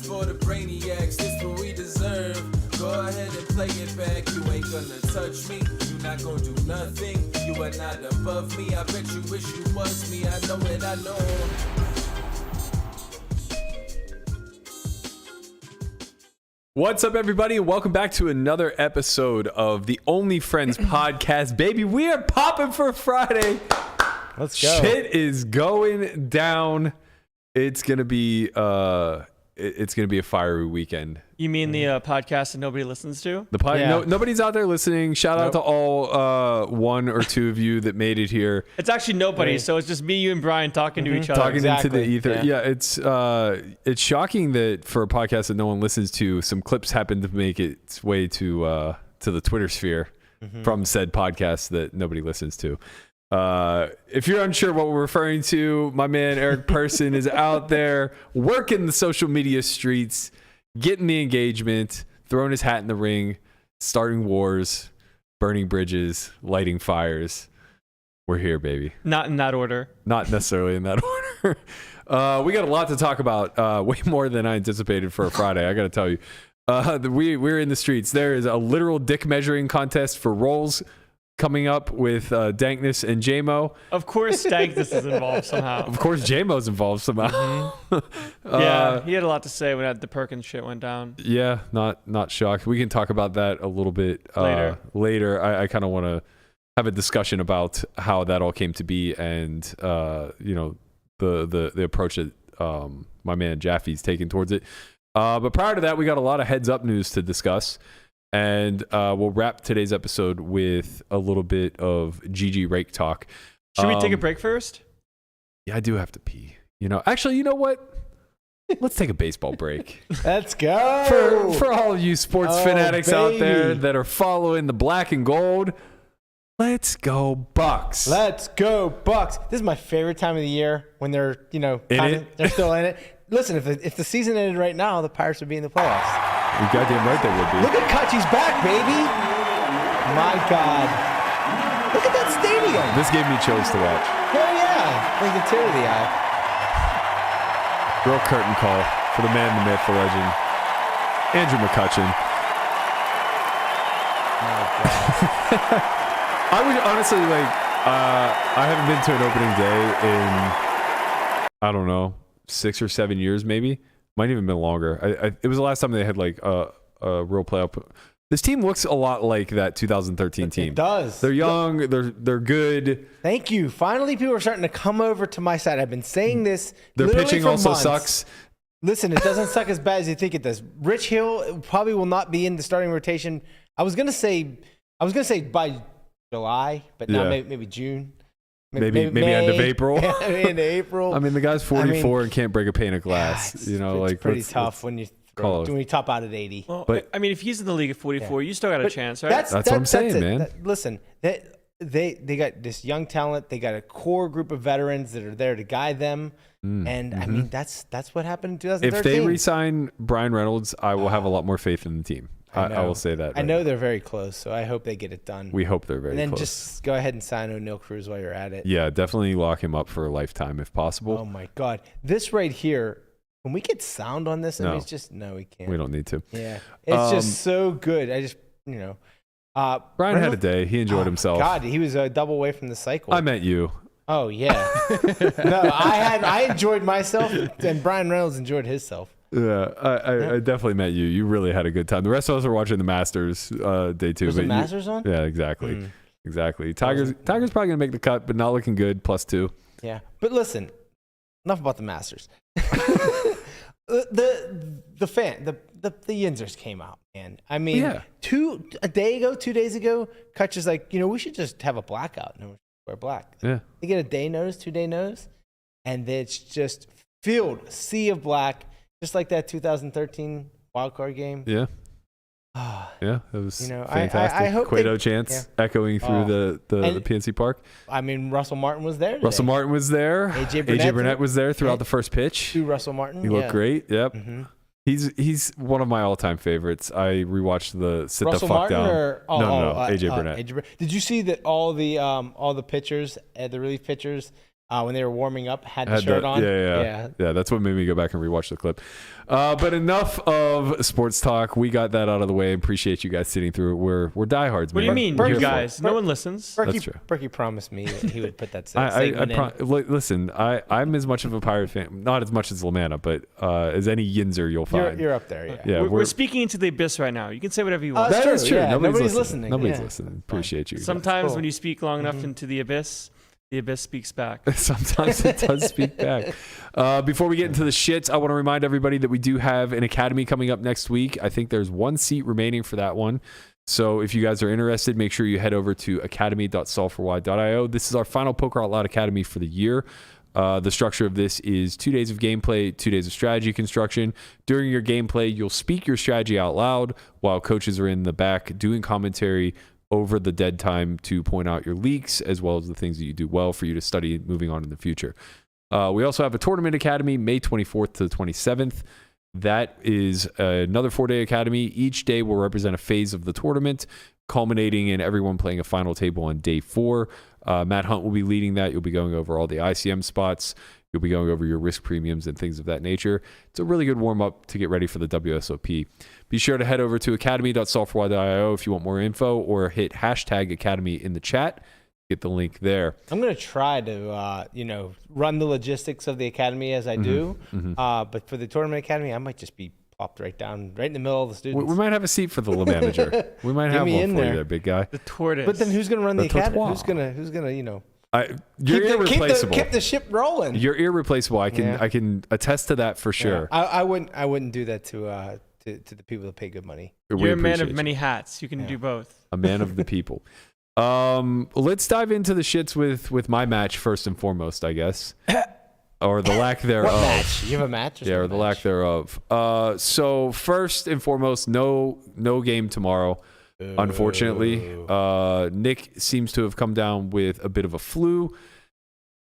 for the brainiacs, this what we deserve. Go ahead and play it back, you ain't gonna touch me. You not gonna do nothing, you are not above me. I bet you wish you was me, I know it, I know. What's up, everybody, and welcome back to another episode of the Only Friends podcast. Baby, we are popping for Friday. Let's go. Shit is going down. It's gonna be a fiery weekend. You mean the podcast that nobody listens to? The pod, Yeah. nobody's out there listening. Shout out to all one or two of you that made it here. It's actually nobody, so it's just me, you, and Brian talking to each other. Talking into the Exactly. ether. Yeah, it's shocking that for a podcast that no one listens to, some clips happen to make its way to the Twitter sphere from said podcast that nobody listens to. If you're unsure what we're referring to, my man Eric Persson is out there working the social media streets, getting the engagement, throwing his hat in the ring, starting wars, burning bridges, lighting fires. We're here, baby. Not in that order. Not necessarily in that order. We got a lot to talk about, way more than I anticipated for a Friday, I got to tell you. We're in the streets. There is a literal dick measuring contest for roles coming up with Dankness and JMO. Of course, Dankness is involved somehow. Of course, JMO's involved somehow. Yeah, he had a lot to say when the Perkins shit went down. Yeah, not shocked. We can talk about that a little bit Later. I kind of want to have a discussion about how that all came to be, and the approach that my man Jaffe's taking towards it. But prior to that, we got a lot of heads up news to discuss. And we'll wrap today's episode with a little bit of GG Rake talk. Should we take a break first? Yeah, I do have to pee. Actually, you know what? Let's take a baseball break. Let's go. For all of you sports fanatics out there that are following the black and gold, let's go Bucks. Let's go Bucks. This is my favorite time of the year when they're, they're still in it. Listen, if the season ended right now, the Pirates would be in the playoffs. You're goddamn right they would be. Look at Kachi's back, baby. My God. Look at that stadium. This gave me chills to watch. Hell yeah. Like a tear of the eye. Real curtain call for the man, the myth, the legend, Andrew McCutcheon. My God. I would honestly I haven't been to an opening day in, I don't know, 6 or 7 years maybe. Might even been longer. It was the last time they had like a real playoff. This team looks a lot like that 2013 team. It does. They're young. They're good. Thank you. Finally, people are starting to come over to my side. I've been saying this. Their pitching for also months. Sucks. Listen, it doesn't suck as bad as you think it does. Rich Hill probably will not be in the starting rotation. I was gonna say by July, but now maybe June. Maybe end of April. End of April. I mean, the guy's 44 and can't break a pane of glass. It's pretty tough when you top out at 80. Well, but I mean, if he's in the league at 44, you still got a chance, right? That's what I'm saying, man. Listen, they got this young talent. They got a core group of veterans that are there to guide them. I mean, that's what happened in 2013. If they re-sign Brian Reynolds, I will have a lot more faith in the team. I will say that. I know they're very close, so I hope they get it done. We hope they're very close. And then just go ahead and sign O'Neal Cruz while you're at it. Yeah, definitely lock him up for a lifetime if possible. Oh my God, this right here. When we get sound on this, I mean, it's just we can't. We don't need to. Yeah, it's just so good. I just Brian had a day. He enjoyed himself. God, he was a double away from the cycle. I meant you. Oh yeah. No, I enjoyed myself, and Brian Reynolds enjoyed himself. Yeah, I definitely met you. You really had a good time. The rest of us were watching the Masters day two. Was the Masters on? Yeah, exactly. Exactly. Tiger's probably going to make the cut, but not looking good, +2. Yeah. But listen, enough about the Masters. the Yinzers came out, man. I mean, 2 days ago, Kutch is like, we should just have a blackout. No, wear black. Yeah. They get a day notice, 2-day notice, and it's just filled sea of black. Just like that 2013 wildcard game. Yeah. Yeah, it was fantastic. I hope Cueto chants echoing through the PNC Park. I mean, Russell Martin was there today. Russell Martin was there. AJ Burnett was there throughout the first pitch. To Russell Martin. He looked great. Yep. He's one of my all-time favorites. I rewatched the Sit Russell the Fuck Martin Down. No, AJ Burnett. Did you see that all the pitchers, the relief pitchers, when they were warming up, had the shirt on. Yeah. That's what made me go back and rewatch the clip. But enough of sports talk. We got that out of the way. Appreciate you guys sitting through it. We're diehards. What do you mean, you guys? No one listens. That's true. Berkey promised me that he would put that segment in. Listen, I'm as much of a Pirate fan, not as much as Lamanna, but as any Yinzer you'll find. You're up there, yeah. We're speaking into the abyss right now. You can say whatever you want. That is true. Yeah, Nobody's listening. Nobody's listening. Appreciate you. Sometimes when you speak long enough into the abyss speaks back. Sometimes it does speak back. Before we get into the shits, I want to remind everybody that we do have an academy coming up next week. I think there's one seat remaining for that one. So if you guys are interested, make sure you head over to academy.solveforwhy.io. This is our final Poker Out Loud Academy for the year. The structure of this is 2 days of gameplay, 2 days of strategy construction. During your gameplay, you'll speak your strategy out loud while coaches are in the back doing commentary over the dead time to point out your leaks as well as the things that you do well for you to study moving on in the future. We also have a tournament academy May 24th to the 27th. That is another 4-day academy. Each day will represent a phase of the tournament, culminating in everyone playing a final table on day 4. Matt Hunt will be leading that. You'll be going over all the ICM spots. You'll be going over your risk premiums and things of that nature. It's a really good warm-up to get ready for the WSOP. Be sure to head over to academy.solveforwhy.io if you want more info, or hit hashtag academy in the chat. Get the link there. I'm going to try to, run the logistics of the academy as I do. But for the tournament academy, I might just be plopped right in the middle of the students. We might have a seat for the little manager. We might have one for you there, big guy. The tortoise. But then who's going to run the academy? Who's going to, you're irreplaceable. Keep the ship rolling. You're irreplaceable. I can attest to that for sure. Yeah. I wouldn't do that to the people that pay good money. You're a man of many hats. You can do both. A man of the people. Let's dive into the shits with my match first and foremost, I guess. Or the lack thereof. What match? You have a match? Or the lack thereof. So first and foremost, no game tomorrow. Unfortunately, Nick seems to have come down with a bit of a flu,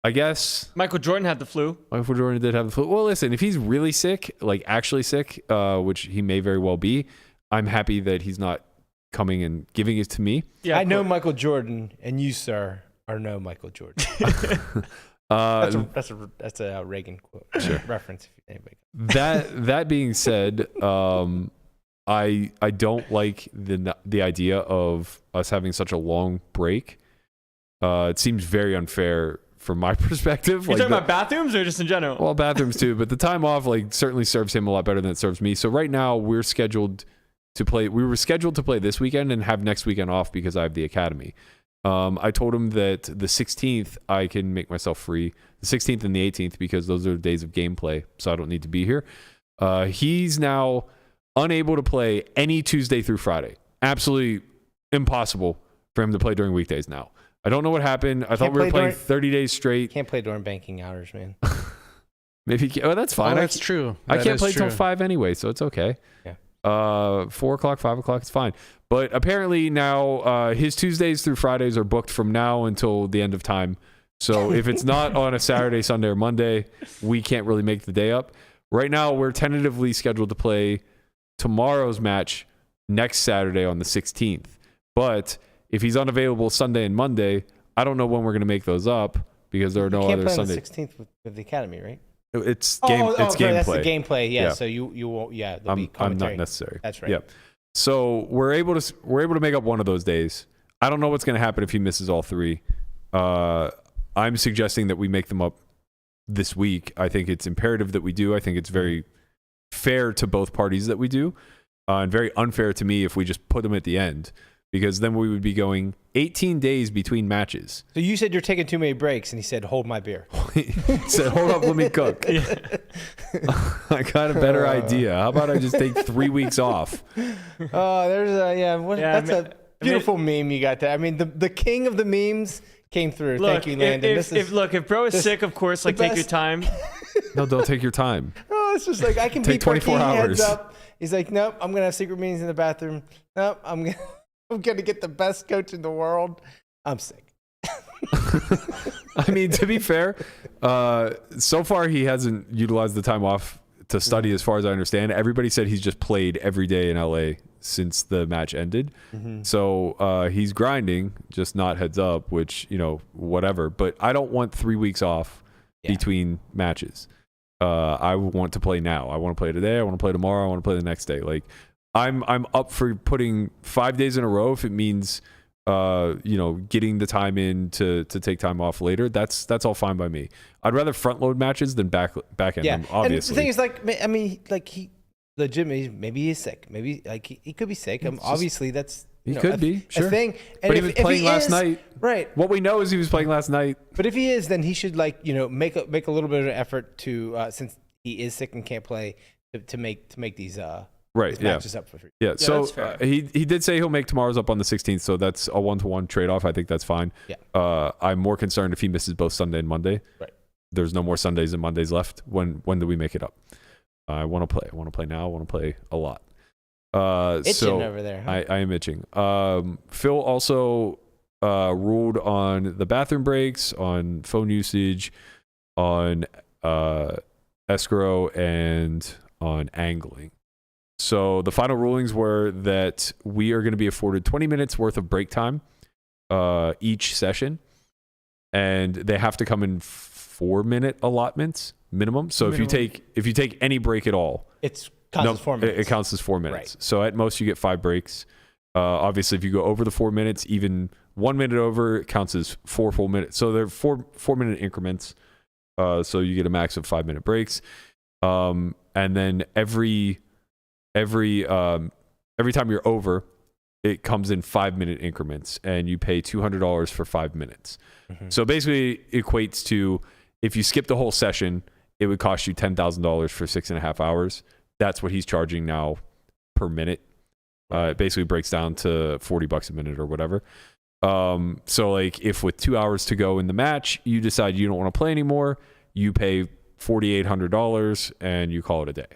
I guess. Michael Jordan had the flu. Michael Jordan did have the flu. Well, listen, if he's really sick, like actually sick, which he may very well be, I'm happy that he's not coming and giving it to me. Yeah, I know Michael Jordan, and you, sir, are no Michael Jordan. That's a Reagan quote reference. That being said, I don't like the idea of us having such a long break. It seems very unfair from my perspective. You're talking about bathrooms or just in general? Well, bathrooms too, but the time off certainly serves him a lot better than it serves me. So right now we're scheduled to play. We were scheduled to play this weekend and have next weekend off because I have the academy. I told him that the 16th I can make myself free. The 16th and the 18th because those are days of gameplay, so I don't need to be here. He's now unable to play any Tuesday through Friday. Absolutely impossible for him to play during weekdays now. I don't know what happened. I thought we were playing 30 days straight. Can't play during banking hours, man. Maybe. Oh, that's fine. Oh, that's true. I can't play till 5 anyway, so it's okay. Yeah. 4 o'clock, 5 o'clock, it's fine. But apparently now his Tuesdays through Fridays are booked from now until the end of time. So if it's not on a Saturday, Sunday, or Monday, we can't really make the day up. Right now, we're tentatively scheduled to play tomorrow's match next Saturday on the 16th. But if he's unavailable Sunday and Monday, I don't know when we're going to make those up because there are no other Sundays. You can't play on the 16th with the academy, right? It's gameplay. That's the gameplay. Yeah. So you won't. Yeah. There'll be commentary. I'm not necessary. That's right. Yep. So we're able to make up one of those days. I don't know what's going to happen if he misses all 3. I'm suggesting that we make them up this week. I think it's imperative that we do. I think it's very fair to both parties that we do, and very unfair to me if we just put them at the end, because then we would be going 18 days between matches. So you said you're taking too many breaks, and he said, "Hold my beer." He said, "Hold up, let me cook." I got a better idea. How about I just take 3 weeks off? Oh, there's that's a beautiful meme you got there. I mean, the king of the memes came through. Look, thank you, Landon. If bro is sick, of course, take your time. No, don't take your time. Oh, it's just like I can take 24 hours. Heads up. He's like, nope, I'm gonna have secret meetings in the bathroom. Nope, I'm gonna get the best coach in the world. I'm sick. I mean, to be fair, so far he hasn't utilized the time off to study, as far as I understand. Everybody said he's just played every day in LA since the match ended. So he's grinding, just not heads up, which, whatever. But I don't want 3 weeks off between matches. I want to play now. I want to play today. I want to play tomorrow. I want to play the next day. Like, I'm up for putting 5 days in a row if it means getting the time in to take time off later. That's all fine by me. I'd rather front load matches than back end them, obviously. And the thing is, like, he legitimately, maybe he's sick. Maybe he could be sick. Obviously, that's could be a thing. And but he was playing last night. Right. What we know is he was playing last night. But if he is, then he should make a little bit of an effort to since he is sick and can't play to make these matches up for free. Yeah. So he did say he'll make tomorrow's up on the 16th. So that's a 1-to-1 trade off. I think that's fine. Yeah. I'm more concerned if he misses both Sunday and Monday. Right. There's no more Sundays and Mondays left. When do we make it up? I want to play. I want to play now. I want to play a lot. Itching over there. Huh? I am itching. Phil also ruled on the bathroom breaks, on phone usage, on escrow, and on angling. So the final rulings were that we are going to be afforded 20 minutes worth of break time each session, and they have to come in 4-minute allotments minimum. So if you take any break at all, it counts as 4 minutes. It counts as 4 minutes. Right. So at most you get 5 breaks. Obviously, if you go over the 4 minutes, even 1 minute over, it counts as 4 full minutes. So they're 4-minute increments. So you get a max of 5-minute breaks. And then every time you're over, it comes in 5-minute increments, and you pay $200 for 5 minutes. So basically, it equates to, if you skip the whole session, it would cost you $10,000 for 6.5 hours. That's what he's charging now per minute. It basically breaks down to $40 a minute or whatever. So like, if with 2 hours to go in the match, you decide you don't want to play anymore, you pay $4,800 and you call it a day.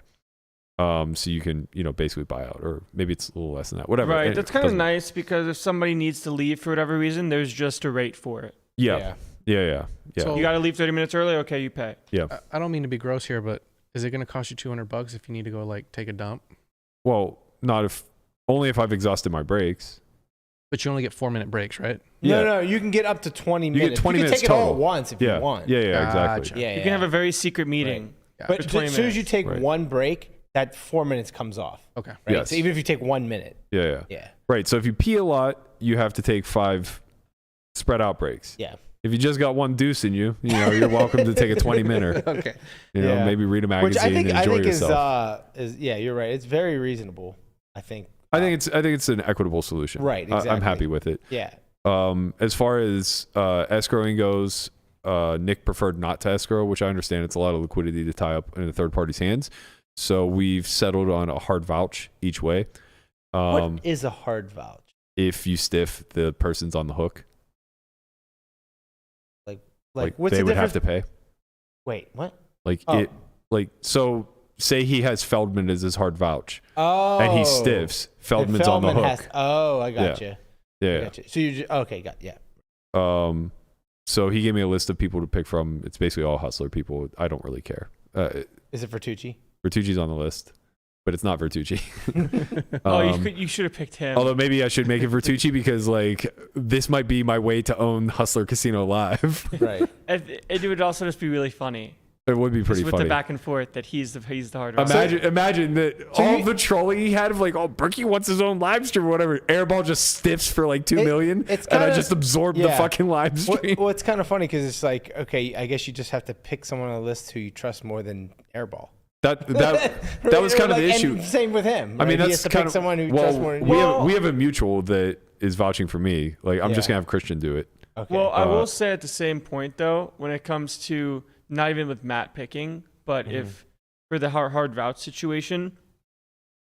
So you can, basically buy out, or maybe it's a little less than that, whatever. Right. That's kind of nice, because if somebody needs to leave for whatever reason, there's just a rate for it. Yeah. So you got to leave 30 minutes early. Okay, you pay. Yeah. I don't mean to be gross here, but is it going to cost you $200 if you need to go take a dump? Well, only if I've exhausted my breaks. But you only get 4-minute breaks, right? No, you can get up to 20 minutes. You get 20 minutes take total. it all at once if you want. Yeah, exactly. Gotcha. Yeah, You can have a very secret meeting. Right. But as soon as you take one break, that 4 minutes comes off. Okay. Right? Yes. So even if you take 1 minute. Yeah. Yeah. Right. So if you pee a lot, you have to take 5 spread out breaks. Yeah. If you just got one deuce in you, you're welcome to take a 20-minute. Okay. Maybe read a magazine, which I think yourself. is you're right. It's very reasonable, I think. I think it's an equitable solution. Right, exactly. I'm happy with it. Yeah. As far as escrowing goes, Nick preferred not to escrow, which I understand. It's a lot of liquidity to tie up in a third party's hands. So we've settled on a hard vouch each way. What is a hard vouch? If you stiff, the person's on the hook. Like what's they the would difference? have to pay. Wait, what? So say he has Feldman as his hard vouch. Oh. And he stiffs. Feldman's on the hook. I got you. Yeah. Gotcha. So yeah. So he gave me a list of people to pick from. It's basically all hustler people. I don't really care. Is it Vertucci? Vertucci's on the list, but it's not Vertucci. You should have picked him. Although maybe I should make it Vertucci, because this might be my way to own Hustler Casino Live. Right. It would also just be really funny. It would be pretty with funny. the back and forth that he's the hard rock. Imagine that all the trolling he had of Berkey wants his own live stream or whatever. Airball just stiffs for $2 million, and I just absorbed the fucking live stream. Well, it's kind of funny because it's okay, I guess you just have to pick someone on the list who you trust more than Airball. That was kind of the issue. And same with him. I mean, he that's has to kind pick of someone who trusts more than we have a mutual that is vouching for me. I'm just gonna have Christian do it. Okay. Well, I will say at the same point though, when it comes to not even with Matt picking, but if for the hard vouch situation,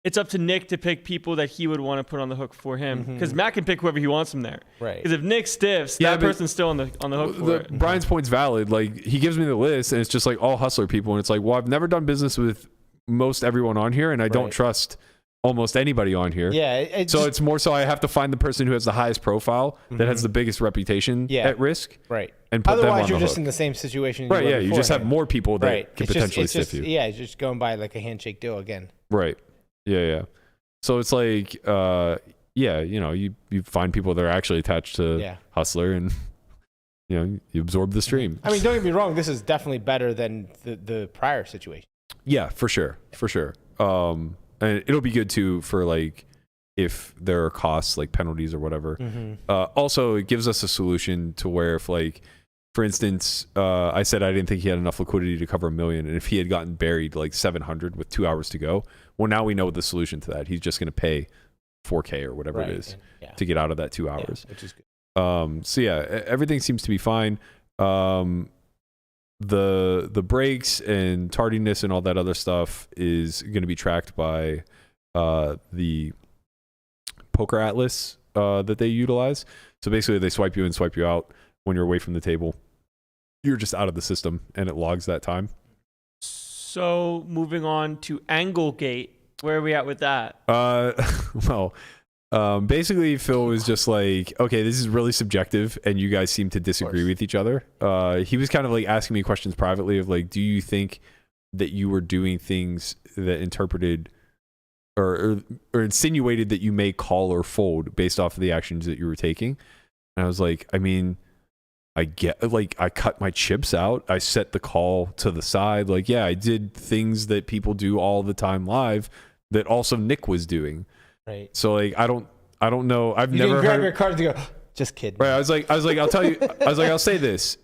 it's up to Nick to pick people that he would want to put on the hook for him, because Matt can pick whoever he wants from there. Right. Because if Nick stiffs, that person's still on the hook for it. Brian's point's valid. He gives me the list, and it's just all hustler people, and it's well, I've never done business with most everyone on here, and I don't trust almost anybody on here. Yeah. So it's more so I have to find the person who has the highest profile that has the biggest reputation at risk. Right. And put Otherwise, them on you're the just hook. in the same situation. Right. Yeah. You just have more people that can potentially stiff you. Yeah. It's just going by like a handshake deal again. Right. Yeah. So it's like, you find people that are actually attached to Hustler and, you absorb the stream. I mean, don't get me wrong. This is definitely better than the prior situation. Yeah, for sure. And it'll be good too for like if there are costs like penalties or whatever. Also, it gives us a solution to where if like, for instance, I said I didn't think he had enough liquidity to cover $1 million, and if he had gotten buried like 700 with 2 hours to go, well, now we know the solution to that. He's just going to pay $4K or whatever it is to get out of that 2 hours. Which is good. So yeah, everything seems to be fine. The breaks and tardiness and all that other stuff is going to be tracked by the poker atlas that they utilize. So basically they swipe you in, swipe you out when you're away from the table. You're just out of the system and it logs that time. So moving on to angle gate, where are we at with that? Basically Phil was just like, okay, this is really subjective and you guys seem to disagree with each other. He was kind of like asking me questions privately of like, do you think that you were doing things that interpreted or insinuated that you may call or fold based off of the actions that you were taking? And I was like, I mean, I cut my chips out. I set the call to the side. Like, yeah, I did things that people do all the time live that also Nick was doing. Right. So like, I don't know. I've You never didn't grab heard. your card to go. Just kidding. Right. I was like, I'll tell you. I'll say this.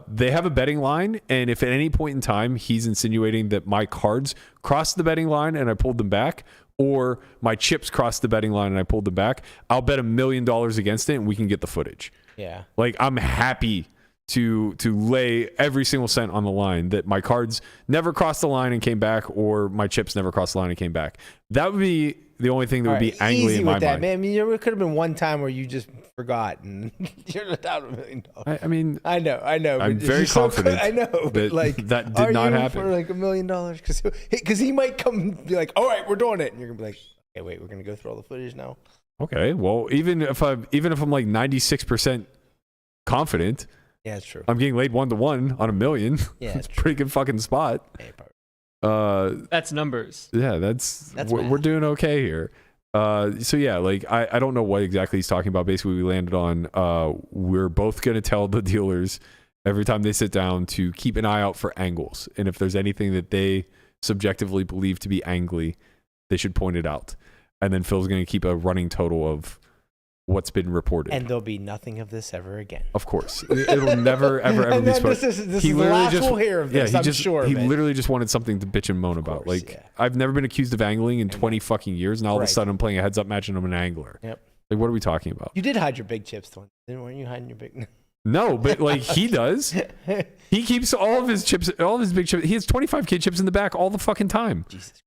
They have a betting line, and if at any point in time he's insinuating that my cards crossed the betting line and I pulled them back, or my chips crossed the betting line and I pulled them back, I'll bet $1 million against it, and we can get the footage. Yeah. Like, I'm happy to lay every single cent on the line that my cards never crossed the line and came back, or my chips never crossed the line and came back. That would be the only thing that would be angry in my mind. Man. I mean, there could have been one time where you just forgot and you're down $1 million. I mean, I know. I'm very confident. I know, but like that did not happen for like $1 million because he might come and be like, "All right, we're doing it," and you're gonna be like, "Okay, wait, we're gonna go through all the footage now." Okay, well, even if I'm like 96% confident, yeah, it's true. I'm getting laid 1-1 on $1 million. Yeah, it's pretty good fucking spot. That's numbers. Yeah, that's we're doing okay here. So yeah, like I don't know what exactly he's talking about. Basically, we landed on we're both gonna tell the dealers every time they sit down to keep an eye out for angles, and if there's anything that they subjectively believe to be angly, they should point it out. And then Phil's gonna keep a running total of what's been reported. And there'll be nothing of this ever again. Of course. It'll never, ever be spoken. This is the last we'll hear of this, I'm sure. He literally just wanted something to bitch and moan about. Like, I've never been accused of angling in 20 fucking years, and all of a sudden I'm playing a heads-up match and I'm an angler. Yep. Like, what are we talking about? You did hide your big chips, though. Weren't you hiding your big... No, but like he does. He keeps all of his chips, all of his big chips. He has 25K chips in the back all the fucking time. Jesus.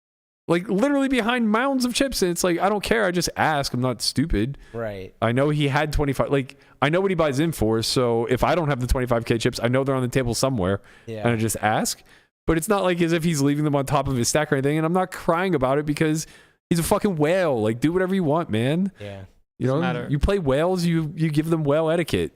Like literally behind mounds of chips. And it's like, I don't care. I just ask. I'm not stupid. Right. I know he had 25. Like, I know what he buys in for. So if I don't have the 25K chips, I know they're on the table somewhere. Yeah. And I just ask. But it's not like as if he's leaving them on top of his stack or anything. And I'm not crying about it because he's a fucking whale. Like, do whatever you want, man. Yeah. You know, you play whales, you give them whale etiquette.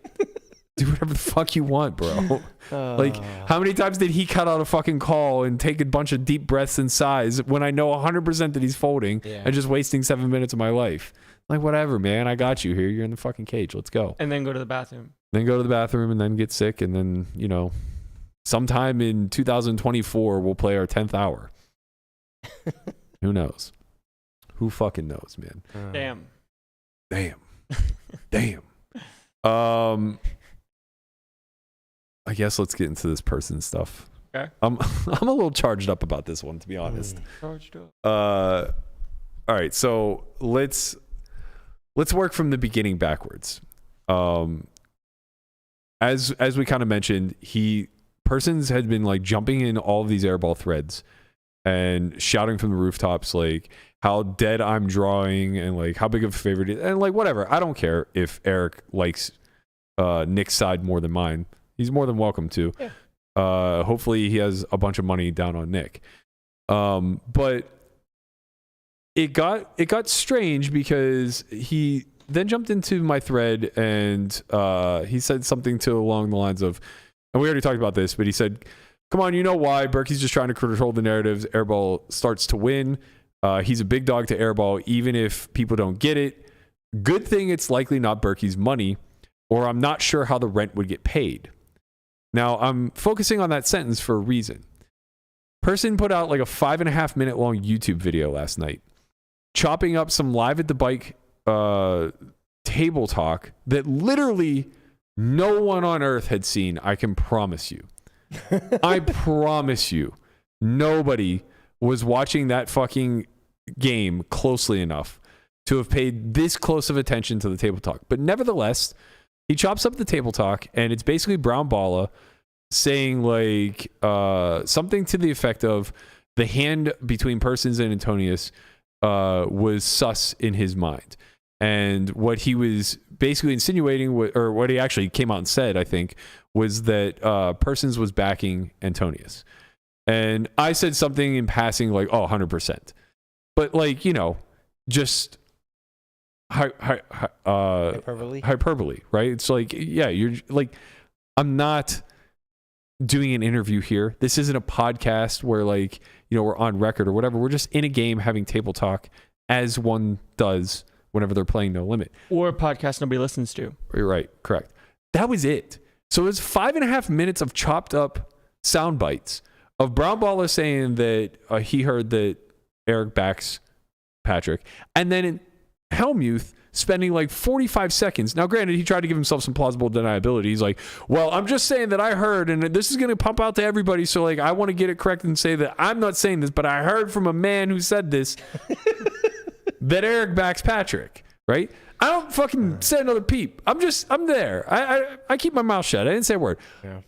Do whatever the fuck you want, bro. Like, how many times did he cut out a fucking call and take a bunch of deep breaths and sighs when I know 100% that he's folding and just wasting 7 minutes of my life? Like, whatever, man. I got you here. You're in the fucking cage. Let's go. And then go to the bathroom. Then go to the bathroom and then get sick. And then, you know, sometime in 2024, we'll play our 10th hour. Who knows? Who fucking knows, man? Damn. I guess let's get into this person stuff. Okay. I'm a little charged up about this one, to be honest. Charged up. All right, so let's work from the beginning backwards. As we kind of mentioned, persons had been like jumping in all of these airball threads and shouting from the rooftops like how dead I'm drawing and like how big of a favorite it is, and like whatever. I don't care if Eric likes Nick's side more than mine. He's more than welcome to. Yeah. Hopefully he has a bunch of money down on Nick. But it got strange because he then jumped into my thread and he said something along the lines of, and we already talked about this, but he said, come on, you know why? Berkey's just trying to control the narratives. Airball starts to win. He's a big dog to Airball, even if people don't get it. Good thing it's likely not Berkey's money, or I'm not sure how the rent would get paid. Now, I'm focusing on that sentence for a reason. Person put out like a 5.5 minute long YouTube video last night, chopping up some live at the bike table talk that literally no one on earth had seen. I can promise you. I promise you, nobody was watching that fucking game closely enough to have paid this close of attention to the table talk. But nevertheless, he chops up the table talk, and it's basically Brown Balla saying like something to the effect of the hand between Persons and Antonius was sus in his mind. And what he was basically insinuating, or what he actually came out and said, I think, was that Persons was backing Antonius. And I said something in passing like, oh, 100%. But like, you know, just hyperbole, right? It's like, yeah, you're like, I'm not doing an interview here. This isn't a podcast where like, you know, we're on record or whatever. We're just in a game having table talk as one does whenever they're playing No Limit. Or a podcast nobody listens to. You're right. Correct. That was it. So it was 5.5 minutes of chopped up sound bites of Brown Balla saying that he heard that Eric backs Patrick. And then in Helmuth spending like 45 seconds. Now, granted, he tried to give himself some plausible deniability. He's like, well, I'm just saying that I heard, and this is going to pump out to everybody. So like, I want to get it correct and say that I'm not saying this, but I heard from a man who said this that Eric backs Patrick, right? I don't fucking say another peep. I'm there. I keep my mouth shut. I didn't say a word. Yeah.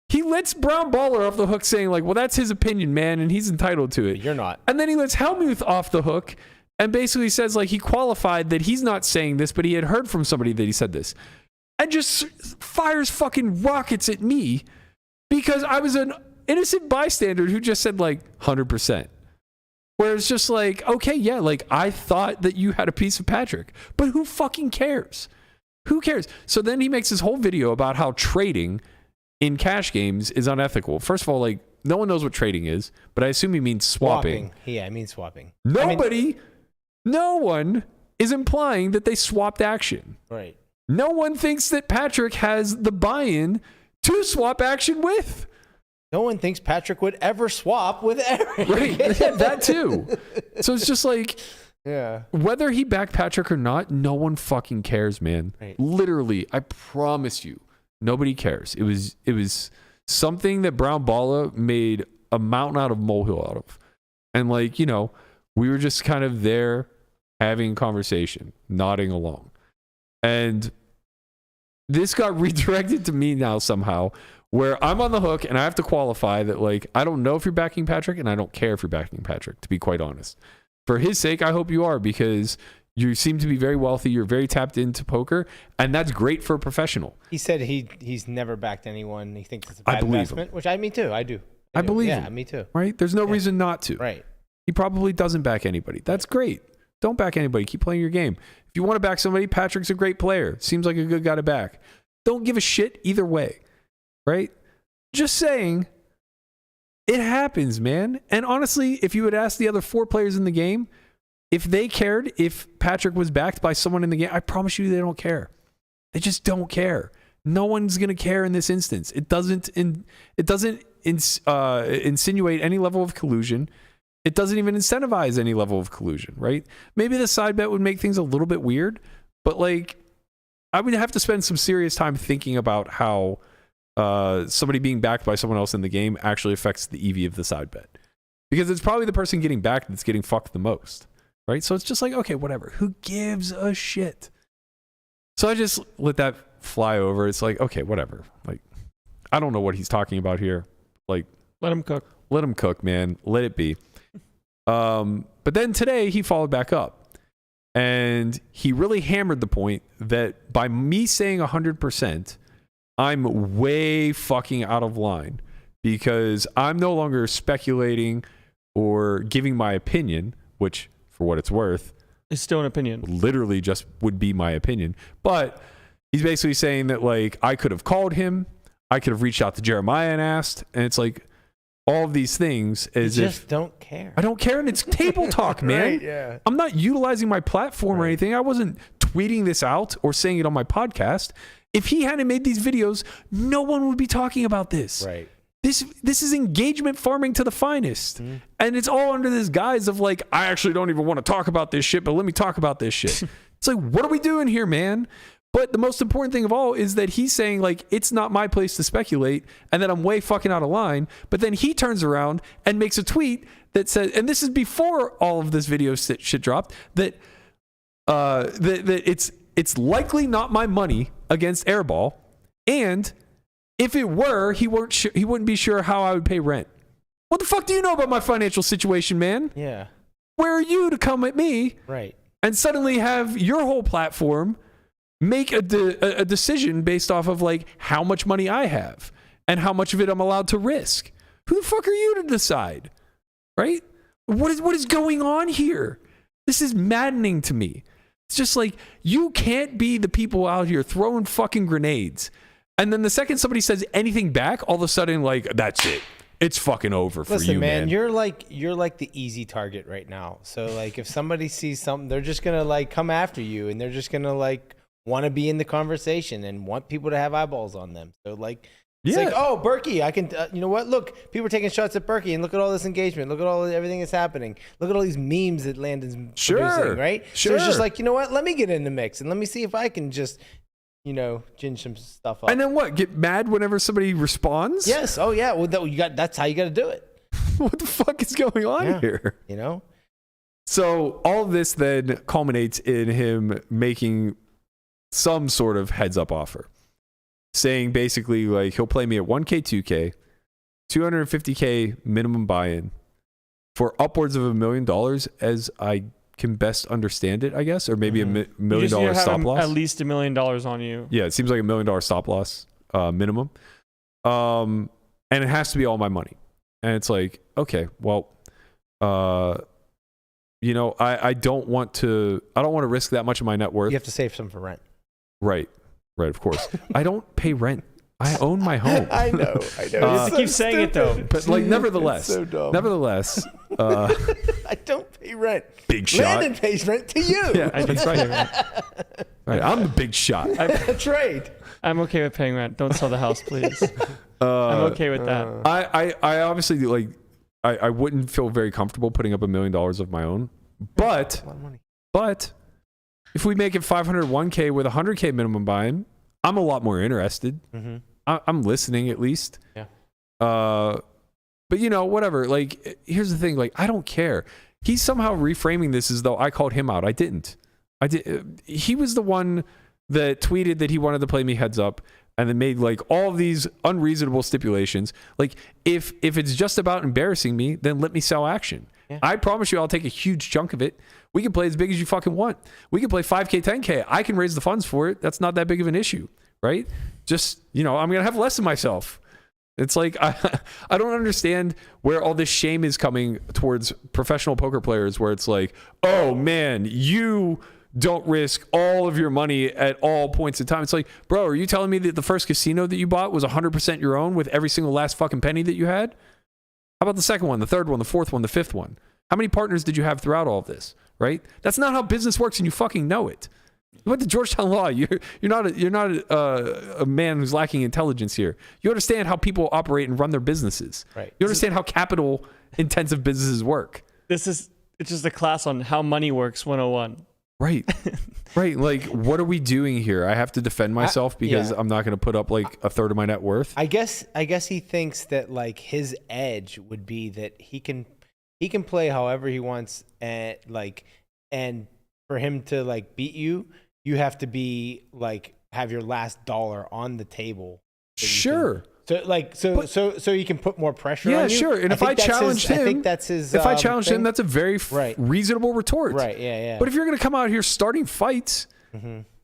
He lets Brown Balla off the hook saying like, well, that's his opinion, man, and he's entitled to it. You're not. And then he lets Helmuth off the hook and basically says like he qualified that he's not saying this, but he had heard from somebody that he said this. And just fires fucking rockets at me because I was an innocent bystander who just said like 100%. Where it's just like, okay, yeah, like I thought that you had a piece of Patrick, but who fucking cares? Who cares? So then he makes this whole video about how trading in cash games is unethical. First of all, like no one knows what trading is, but I assume he means swapping. Yeah, I mean swapping. No one is implying that they swapped action. Right. No one thinks that Patrick has the buy-in to swap action with. No one thinks Patrick would ever swap with Eric. Right, that too. So it's just like, yeah, whether he backed Patrick or not, no one fucking cares, man. Right. Literally, I promise you, nobody cares. It was something that Brown Balla made a mountain out of molehill out of. And like, you know, we were just kind of there having conversation, nodding along. And this got redirected to me now somehow, where I'm on the hook and I have to qualify that, like, I don't know if you're backing Patrick and I don't care if you're backing Patrick, to be quite honest. For his sake, I hope you are, because you seem to be very wealthy. You're very tapped into poker, and that's great for a professional. He said he's never backed anyone. He thinks it's a bad investment, which me too. I do. I believe him. Yeah, me too. Right? There's no reason not to. Right. He probably doesn't back anybody. That's great. Don't back anybody. Keep playing your game. If you want to back somebody, Patrick's a great player. Seems like a good guy to back. Don't give a shit either way. Right? Just saying, it happens, man. And honestly, if you had asked the other 4 players in the game, if they cared if Patrick was backed by someone in the game, I promise you they don't care. They just don't care. No one's going to care in this instance. It doesn't insinuate any level of collusion. It doesn't even incentivize any level of collusion, right? Maybe the side bet would make things a little bit weird, but like, I would have to spend some serious time thinking about how somebody being backed by someone else in the game actually affects the EV of the side bet. Because it's probably the person getting backed that's getting fucked the most, right? So it's just like, okay, whatever. Who gives a shit? So I just let that fly over. It's like, okay, whatever. Like, I don't know what he's talking about here. Like, let him cook. Let him cook, man. Let it be. But then today he followed back up, and he really hammered the point that by me saying 100%, I'm way fucking out of line, because I'm no longer speculating or giving my opinion, which for what it's worth. It's still an opinion. Literally just would be my opinion. But he's basically saying that, like, I could have called him. I could have reached out to Jeremiah and asked. And it's like all of these things as You if just don't care. I don't care. And it's table talk, man. Right, yeah. I'm not utilizing my platform or anything. I wasn't tweeting this out or saying it on my podcast. If he hadn't made these videos, no one would be talking about this. Right. This is engagement farming to the finest. And it's all under this guise of like, I actually don't even want to talk about this shit, but let me talk about this shit. It's like, what are we doing here, man? But the most important thing of all is that he's saying, like, it's not my place to speculate and that I'm way fucking out of line. But then he turns around and makes a tweet that says, and this is before all of this video shit dropped, that it's likely not my money against Airball, and if it were, he wouldn't be sure how I would pay rent. What the fuck do you know about my financial situation, man? Yeah. Where are you to come at me Right. and suddenly have your whole platform make a decision based off of like how much money I have and how much of it I'm allowed to risk? Who the fuck are you to decide? Right? What is going on here? This is maddening to me. It's just like, you can't be the people out here throwing fucking grenades. And then the second somebody says anything back, all of a sudden, like, that's it. It's fucking over for Listen, you, man. you're like the easy target right now. So like if somebody sees something, they're just gonna like come after you, and they're just gonna like want to be in the conversation and want people to have eyeballs on them. So like it's like, oh, Berkey, I can, you know what? Look, people are taking shots at Berkey, and look at all this engagement. Look at everything that's happening. Look at all these memes that Landon's producing, right? Sure. So it's just like, you know what? Let me get in the mix and let me see if I can just, you know, ginge some stuff up. And then what? Get mad whenever somebody responds? Yes. Oh yeah. Well, that's how you got to do it. What the fuck is going on here? You know. So all of this then culminates in him making some sort of heads up offer, saying basically like he'll play me at 1K, 2K, 250K minimum buy-in for upwards of $1 million, as I can best understand it, I guess, or maybe $1 million stop loss. At least $1 million on you. Yeah, it seems like $1 million stop loss minimum, and it has to be all my money. And it's like, okay, well, you know, I don't want to risk that much of my net worth. You have to save some for rent. Right, of course. I don't pay rent. I own my home. I know. You have to keep saying it though. But like, nevertheless, so dumb. I don't pay rent. Big shot. Landon pays rent to you. Yeah, that's right. Right, I'm the big shot. That's right. I'm okay with paying rent. Don't sell the house, please. I'm okay with that. I obviously like. I wouldn't feel very comfortable putting up $1 million of my own, but A lot of money. if we make it 501K with 100K minimum buy-in, I'm a lot more interested. Mm-hmm. I'm listening at least. Yeah. But you know, whatever. Like, here's the thing. Like, I don't care. He's somehow reframing this as though I called him out. I didn't. He was the one that tweeted that he wanted to play me heads up, and then made like all of these unreasonable stipulations. Like, if it's just about embarrassing me, then let me sell action. Yeah. I promise you I'll take a huge chunk of it. We can play as big as you fucking want. We can play 5K, 10K. I can raise the funds for it. That's not that big of an issue, right? Just, you know, I'm going to have less of myself. It's like, I don't understand where all this shame is coming towards professional poker players, where it's like, oh man, you don't risk all of your money at all points in time. It's like, bro, are you telling me that the first casino that you bought was 100% your own with every single last fucking penny that you had? How about the second one, the third one, the fourth one, the fifth one? How many partners did you have throughout all of this, right? That's not how business works, and you fucking know it. You went to Georgetown Law. You're not a man who's lacking intelligence here. You understand how people operate and run their businesses. Right. You understand how capital intensive businesses work. It's just a class on how money works 101. Right. Right. Like, what are we doing here? I have to defend myself because I'm not going to put up like a third of my net worth. I guess he thinks that like his edge would be that he can play however he wants, and for him to like beat you, you have to be like have your last dollar on the table. Sure. So you can put more pressure on you. Yeah, sure. And if I challenge him, I think that's his. If I challenge him, that's a very Right. reasonable retort. Right. Yeah. But if you're going to come out here starting fights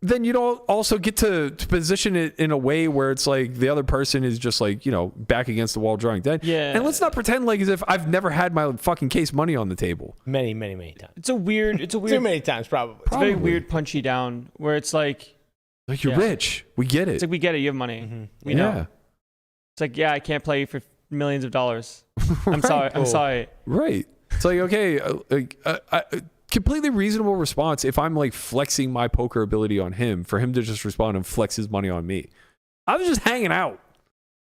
then you don't also get to position it in a way where it's like the other person is just like, you know, back against the wall drawing dead. Yeah. And let's not pretend like as if I've never had my fucking case money on the table. Many times. It's a weird. Too many times, probably. It's a very weird punchy down where it's like you're rich. We get it. It's like we get it. You have money. We yeah. know. It's like, yeah, I can't play you for millions of dollars. I'm sorry. I'm sorry. Right. It's like, okay, completely reasonable response if I'm like flexing my poker ability on him for him to just respond and flex his money on me. I was just hanging out.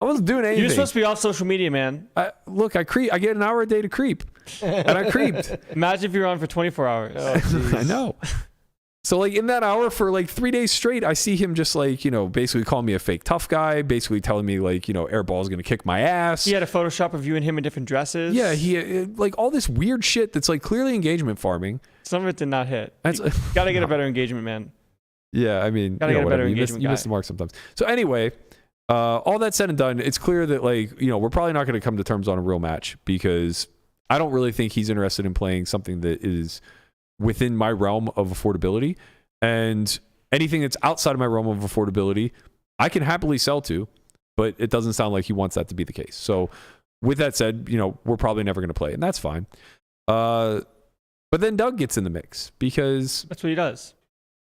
I wasn't doing anything. You're supposed to be off social media, man. Look, I get an hour a day to creep, and I creeped. Imagine if you're on for 24 hours. Oh, I know. So like in that hour for like 3 days straight, I see him just like, you know, basically calling me a fake tough guy, basically telling me like, you know, Airball is going to kick my ass. He had a Photoshop of you and him in different dresses. Yeah, he like all this weird shit that's like clearly engagement farming. Some of it did not hit. That's Got to get a better engagement, man. Yeah, I mean, Gotta get a better engagement you miss the mark sometimes. So anyway, all that said and done, it's clear that like, you know, we're probably not going to come to terms on a real match because I don't really think he's interested in playing something that is within my realm of affordability. And anything that's outside of my realm of affordability, I can happily sell to, but it doesn't sound like he wants that to be the case. So with that said, you know, we're probably never going to play, and that's fine. But then Doug gets in the mix because that's what he does.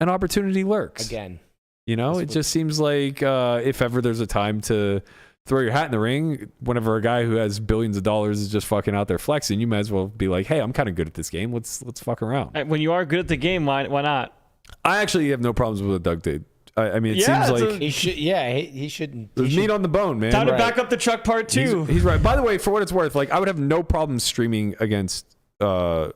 An opportunity lurks. Again. You know, it just seems like if ever there's a time to throw your hat in the ring, whenever a guy who has billions of dollars is just fucking out there flexing, you might as well be like, hey, I'm kind of good at this game. Let's fuck around. When you are good at the game, why not? I actually have no problems with what Doug did. I mean, it seems like he should. Yeah, he shouldn't. There's meat on the bone, man. Time to back up the truck part 2. He's right. By the way, for what it's worth, like I would have no problem streaming against Maverick,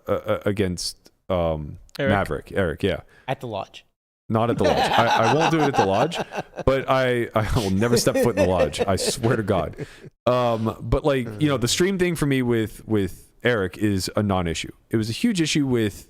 Eric. Yeah, at the lodge. Not at the lodge. I won't do it at the lodge, but I will never step foot in the lodge. I swear to God. But like, you know, the stream thing for me with Eric is a non-issue. It was a huge issue with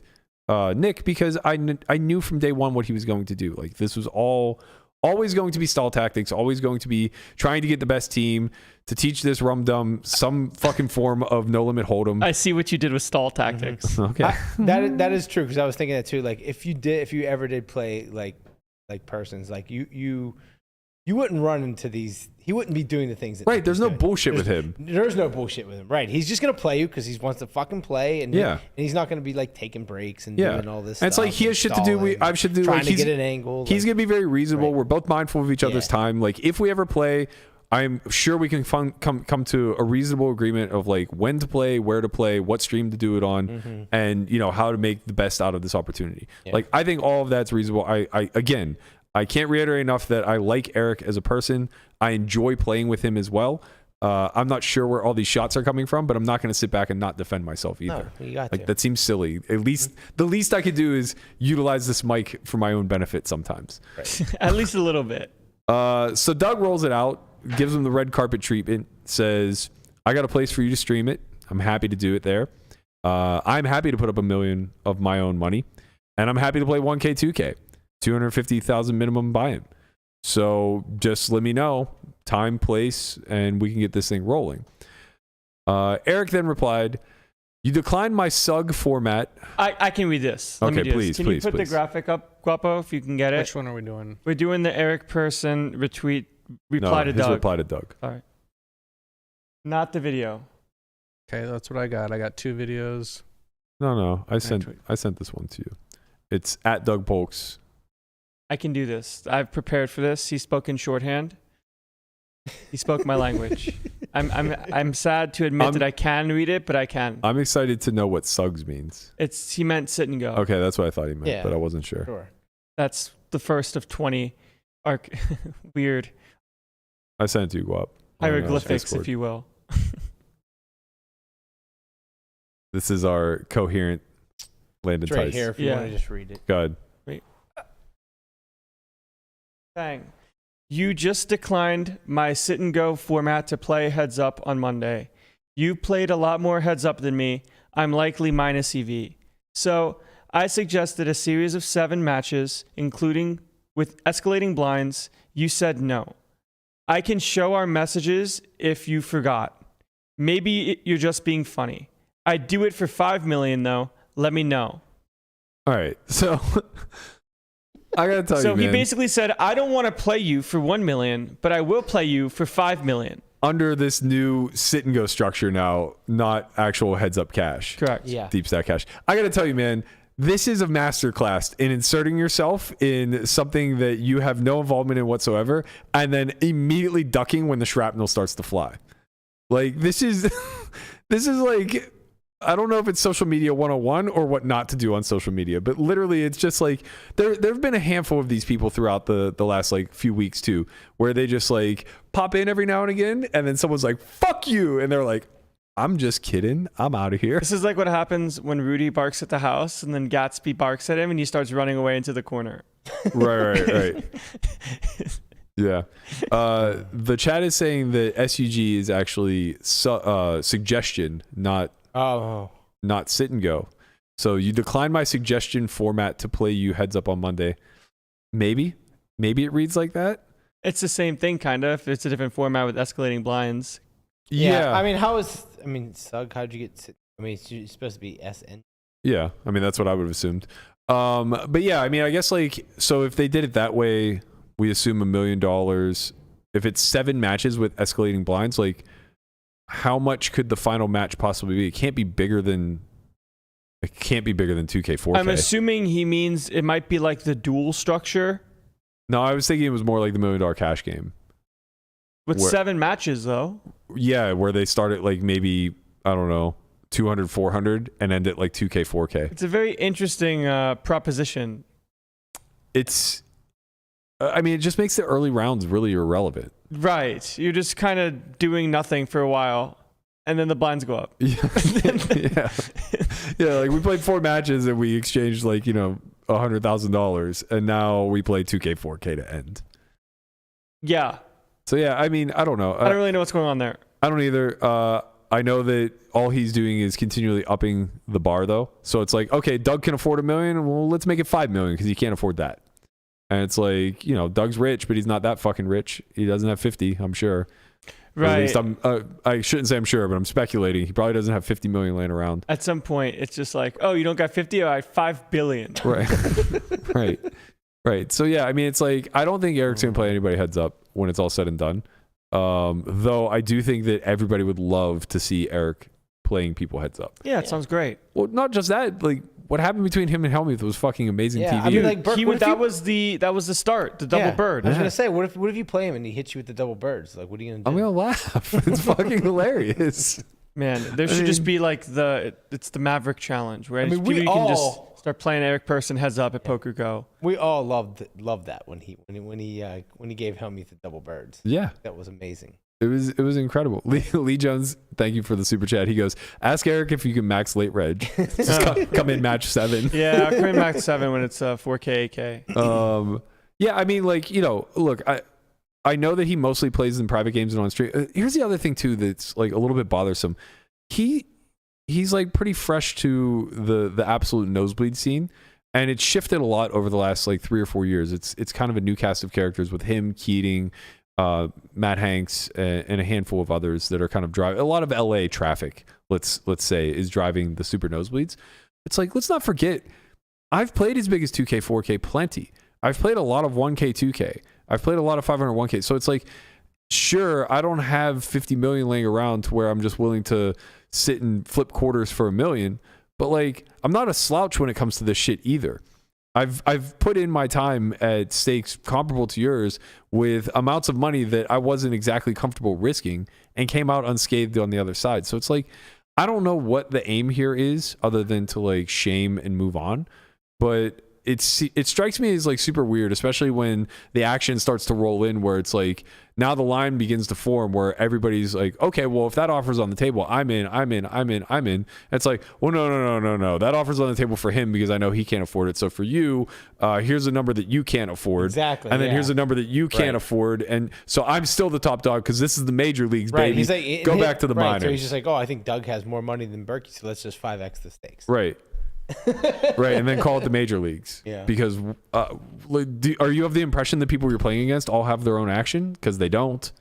Nick because I knew from day one what he was going to do. Like this was always going to be stall tactics, always going to be trying to get the best team to teach this rum-dum some fucking form of no limit hold'em. I see what you did with stall tactics. Okay. That is true because I was thinking that too. Like if you ever did play like Persons, like you wouldn't run into these. He wouldn't be doing the things that right. There's no bullshit with him. There's no bullshit with him. Right. He's just gonna play you because he wants to fucking play, and and he's not gonna be like taking breaks and doing all this. And it's like he has shit to do. I have shit to do. Trying like to get an angle. He's gonna be very reasonable. We're both mindful of each other's time. Like if we ever play, I'm sure we can come to a reasonable agreement of like when to play, where to play, what stream to do it on, and you know how to make the best out of this opportunity. Like I think all of that's reasonable. I can't reiterate enough that I like Eric as a person. I enjoy playing with him as well. I'm not sure where all these shots are coming from, but I'm not going to sit back and not defend myself either. No, you got like to. that seems silly. At least the least I could do is utilize this mic for my own benefit sometimes. Right. At least a little bit. So Doug rolls it out, gives him the red carpet treatment, says, I got a place for you to stream it. I'm happy to do it there. I'm happy to put up $1 million of my own money, and I'm happy to play 1K, 2K, 250,000 minimum buy-in. So just let me know time, place, and we can get this thing rolling. Eric then replied, you declined my SUG format. I can read this. Okay, Let me do please, this. Can please, you put please. the graphic up, Guapo, if you can get it? Which one are we doing? We're doing the Eric Persson reply to his Doug. reply to Doug. All right. Not the video. Okay, that's what I got. I got 2 videos. No, I sent this one to you. It's at Doug Polks. I can do this. I've prepared for this. He spoke in shorthand. He spoke my language. I'm sad to admit that I can read it, but I can. I'm excited to know what SUGS means. He meant sit and go. Okay, that's what I thought he meant, but I wasn't sure. That's the first of 20 weird I sent it to you, Guap. hieroglyphics, if you will. This is our coherent Landon It's right Tice. here if you want to just read it. Go ahead. Wait. Bang. You just declined my sit and go format to play heads up on Monday. You played a lot more heads up than me. I'm likely minus EV. So I suggested a series of 7 matches, including with escalating blinds. You said no. I can show our messages if you forgot. Maybe you're just being funny. I'd do it for $5 million though. Let me know. All right. So I gotta tell you, So man. he basically said, I don't want to play you for 1 million, but I will play you for 5 million. Under this new sit and go structure now, not actual heads up cash. Correct. Yeah. Deep stack cash. I gotta tell you, man, this is a masterclass in inserting yourself in something that you have no involvement in whatsoever, and then immediately ducking when the shrapnel starts to fly. Like, this is like, I don't know if it's social media 101 or what not to do on social media, but literally it's just like there have been a handful of these people throughout the last like few weeks too, where they just like pop in every now and again, and then someone's like, fuck you, and they're like, I'm just kidding, I'm out of here. This is like what happens when Rudy barks at the house and then Gatsby barks at him and he starts running away into the corner. Right. Yeah. The chat is saying that SUG is actually suggestion, not sit and go. So you declined my suggestion format to play you heads up on Monday. Maybe it reads like that. It's the same thing, kind of. It's a different format with escalating blinds. Yeah. I mean, Sug, how'd you get? It's supposed to be SN. Yeah. I mean, that's what I would have assumed. But yeah, I mean, I guess like, so if they did it that way, we assume $1 million. If it's 7 matches with escalating blinds, like, how much could the final match possibly be? It can't be bigger than 2K, 4K. I'm assuming he means it might be like the dual structure. No, I was thinking it was more like the $1 million cash game. With 7 matches, though. Yeah, where they start at like maybe, I don't know, 200, 400 and end at like 2K, 4K. It's a very interesting proposition. I mean, it just makes the early rounds really irrelevant. Right. You're just kind of doing nothing for a while, and then the blinds go up. Yeah. Yeah, like we played 4 matches and we exchanged like, $100,000, and now we play 2K, 4K to end. Yeah. So yeah, I mean, I don't know. I don't really know what's going on there. I don't either. I know that all he's doing is continually upping the bar though. So it's like, okay, Doug can afford $1 million. Well, let's make it $5 million because he can't afford that. And it's like, Doug's rich, but he's not that fucking rich. He doesn't have 50, I'm sure. Right. Or at least I shouldn't say I'm sure, but I'm speculating. He probably doesn't have 50 million laying around. At some point, it's just like, oh, you don't got 50? All right, 5 billion. Right. Right. So yeah, I mean, it's like, I don't think Eric's going to play anybody heads up when it's all said and done. Though I do think that everybody would love to see Eric playing people heads up. Yeah, it sounds great. Well, not just that, like, what happened between him and Helmuth was fucking amazing TV. I mean, like, that was the start, the double bird. I was gonna say, what if you play him and he hits you with the double birds? Like, what are you gonna do? I'm gonna laugh. It's fucking hilarious. Man, there should just be like it's the Maverick Challenge, where you can just start playing Eric Persson heads up at Poker Go. We all loved that when he gave Helmuth the double birds. Yeah, that was amazing. It was incredible. Lee Jones, thank you for the super chat. He goes, ask Eric if you can max late reg. Just come in match 7. Yeah, I'll come in match 7 when it's 4K, AK. Yeah, I mean, like, look, I know that he mostly plays in private games and on stream. Here's the other thing too that's like a little bit bothersome. He's like pretty fresh to the absolute nosebleed scene, and it's shifted a lot over the last like 3 or 4 years. It's kind of a new cast of characters with him, Keating, Matt Hanks, and a handful of others that are kind of driving a lot of LA traffic. Let's say is driving the super nosebleeds. It's like, let's not forget, I've played as big as 2K, 4K plenty. I've played a lot of 1K, 2K. I've played a lot of 500 1K. So it's like, sure, I don't have 50 million laying around to where I'm just willing to sit and flip quarters for $1 million. But like, I'm not a slouch when it comes to this shit either. I've put in my time at stakes comparable to yours with amounts of money that I wasn't exactly comfortable risking and came out unscathed on the other side. So it's like, I don't know what the aim here is other than to like shame and move on. But it strikes me as like super weird, especially when the action starts to roll in where it's like, now the line begins to form where everybody's like, okay, well, if that offer's on the table, I'm in. It's like, well, no. That offer's on the table for him because I know he can't afford it. So for you, here's a number that you can't afford. Exactly. And then here's a number that you can't afford. And so I'm still the top dog because this is the major leagues, baby. He's like, go back to the minors. So he's just like, oh, I think Doug has more money than Berkey, so let's just 5x the stakes. Right. Right, and then call it the major leagues. Yeah. Because are you of the impression that people you're playing against all have their own action? Because they don't.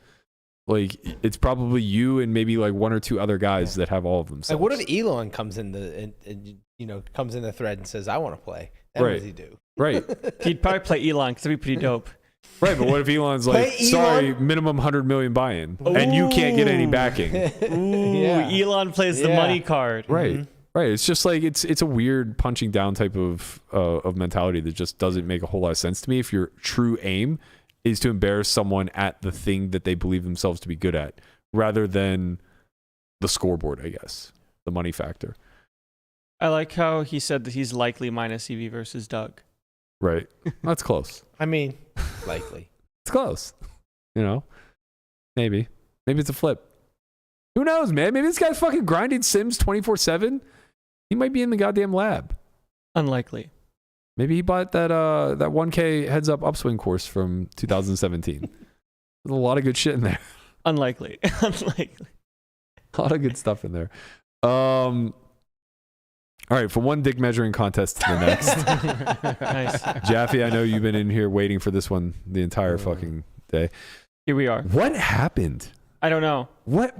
Like, it's probably you and maybe like 1 or 2 other guys that have all of them. Like, what if Elon comes in the thread and says, I want to play? Then what does he do? Right. He'd probably play Elon because that'd be pretty dope. Right, but what if Elon's like, Play sorry, Elon? minimum 100 million buy-in, and you can't get any backing? Ooh, Yeah. Elon plays the Yeah. money card. Right. Right. It's just like it's a weird punching down type of mentality that just doesn't make a whole lot of sense to me. If your true aim is to embarrass someone at the thing that they believe themselves to be good at, rather than the scoreboard, I guess, the money factor. I like how he said that he's likely minus EV versus Doug. Right. That's close. I mean, likely. It's close. You know, maybe it's a flip. Who knows, man? Maybe this guy's fucking grinding Sims 24/7. He might be in the goddamn lab. Unlikely. Maybe he bought that 1K heads up upswing course from 2017. There's a lot of good shit in there. Unlikely. Unlikely. A lot of good stuff in there. All right, from one dick measuring contest to the next. Nice. Jaffe, I know you've been in here waiting for this one the entire fucking day. Here we are. What happened? I don't know. What?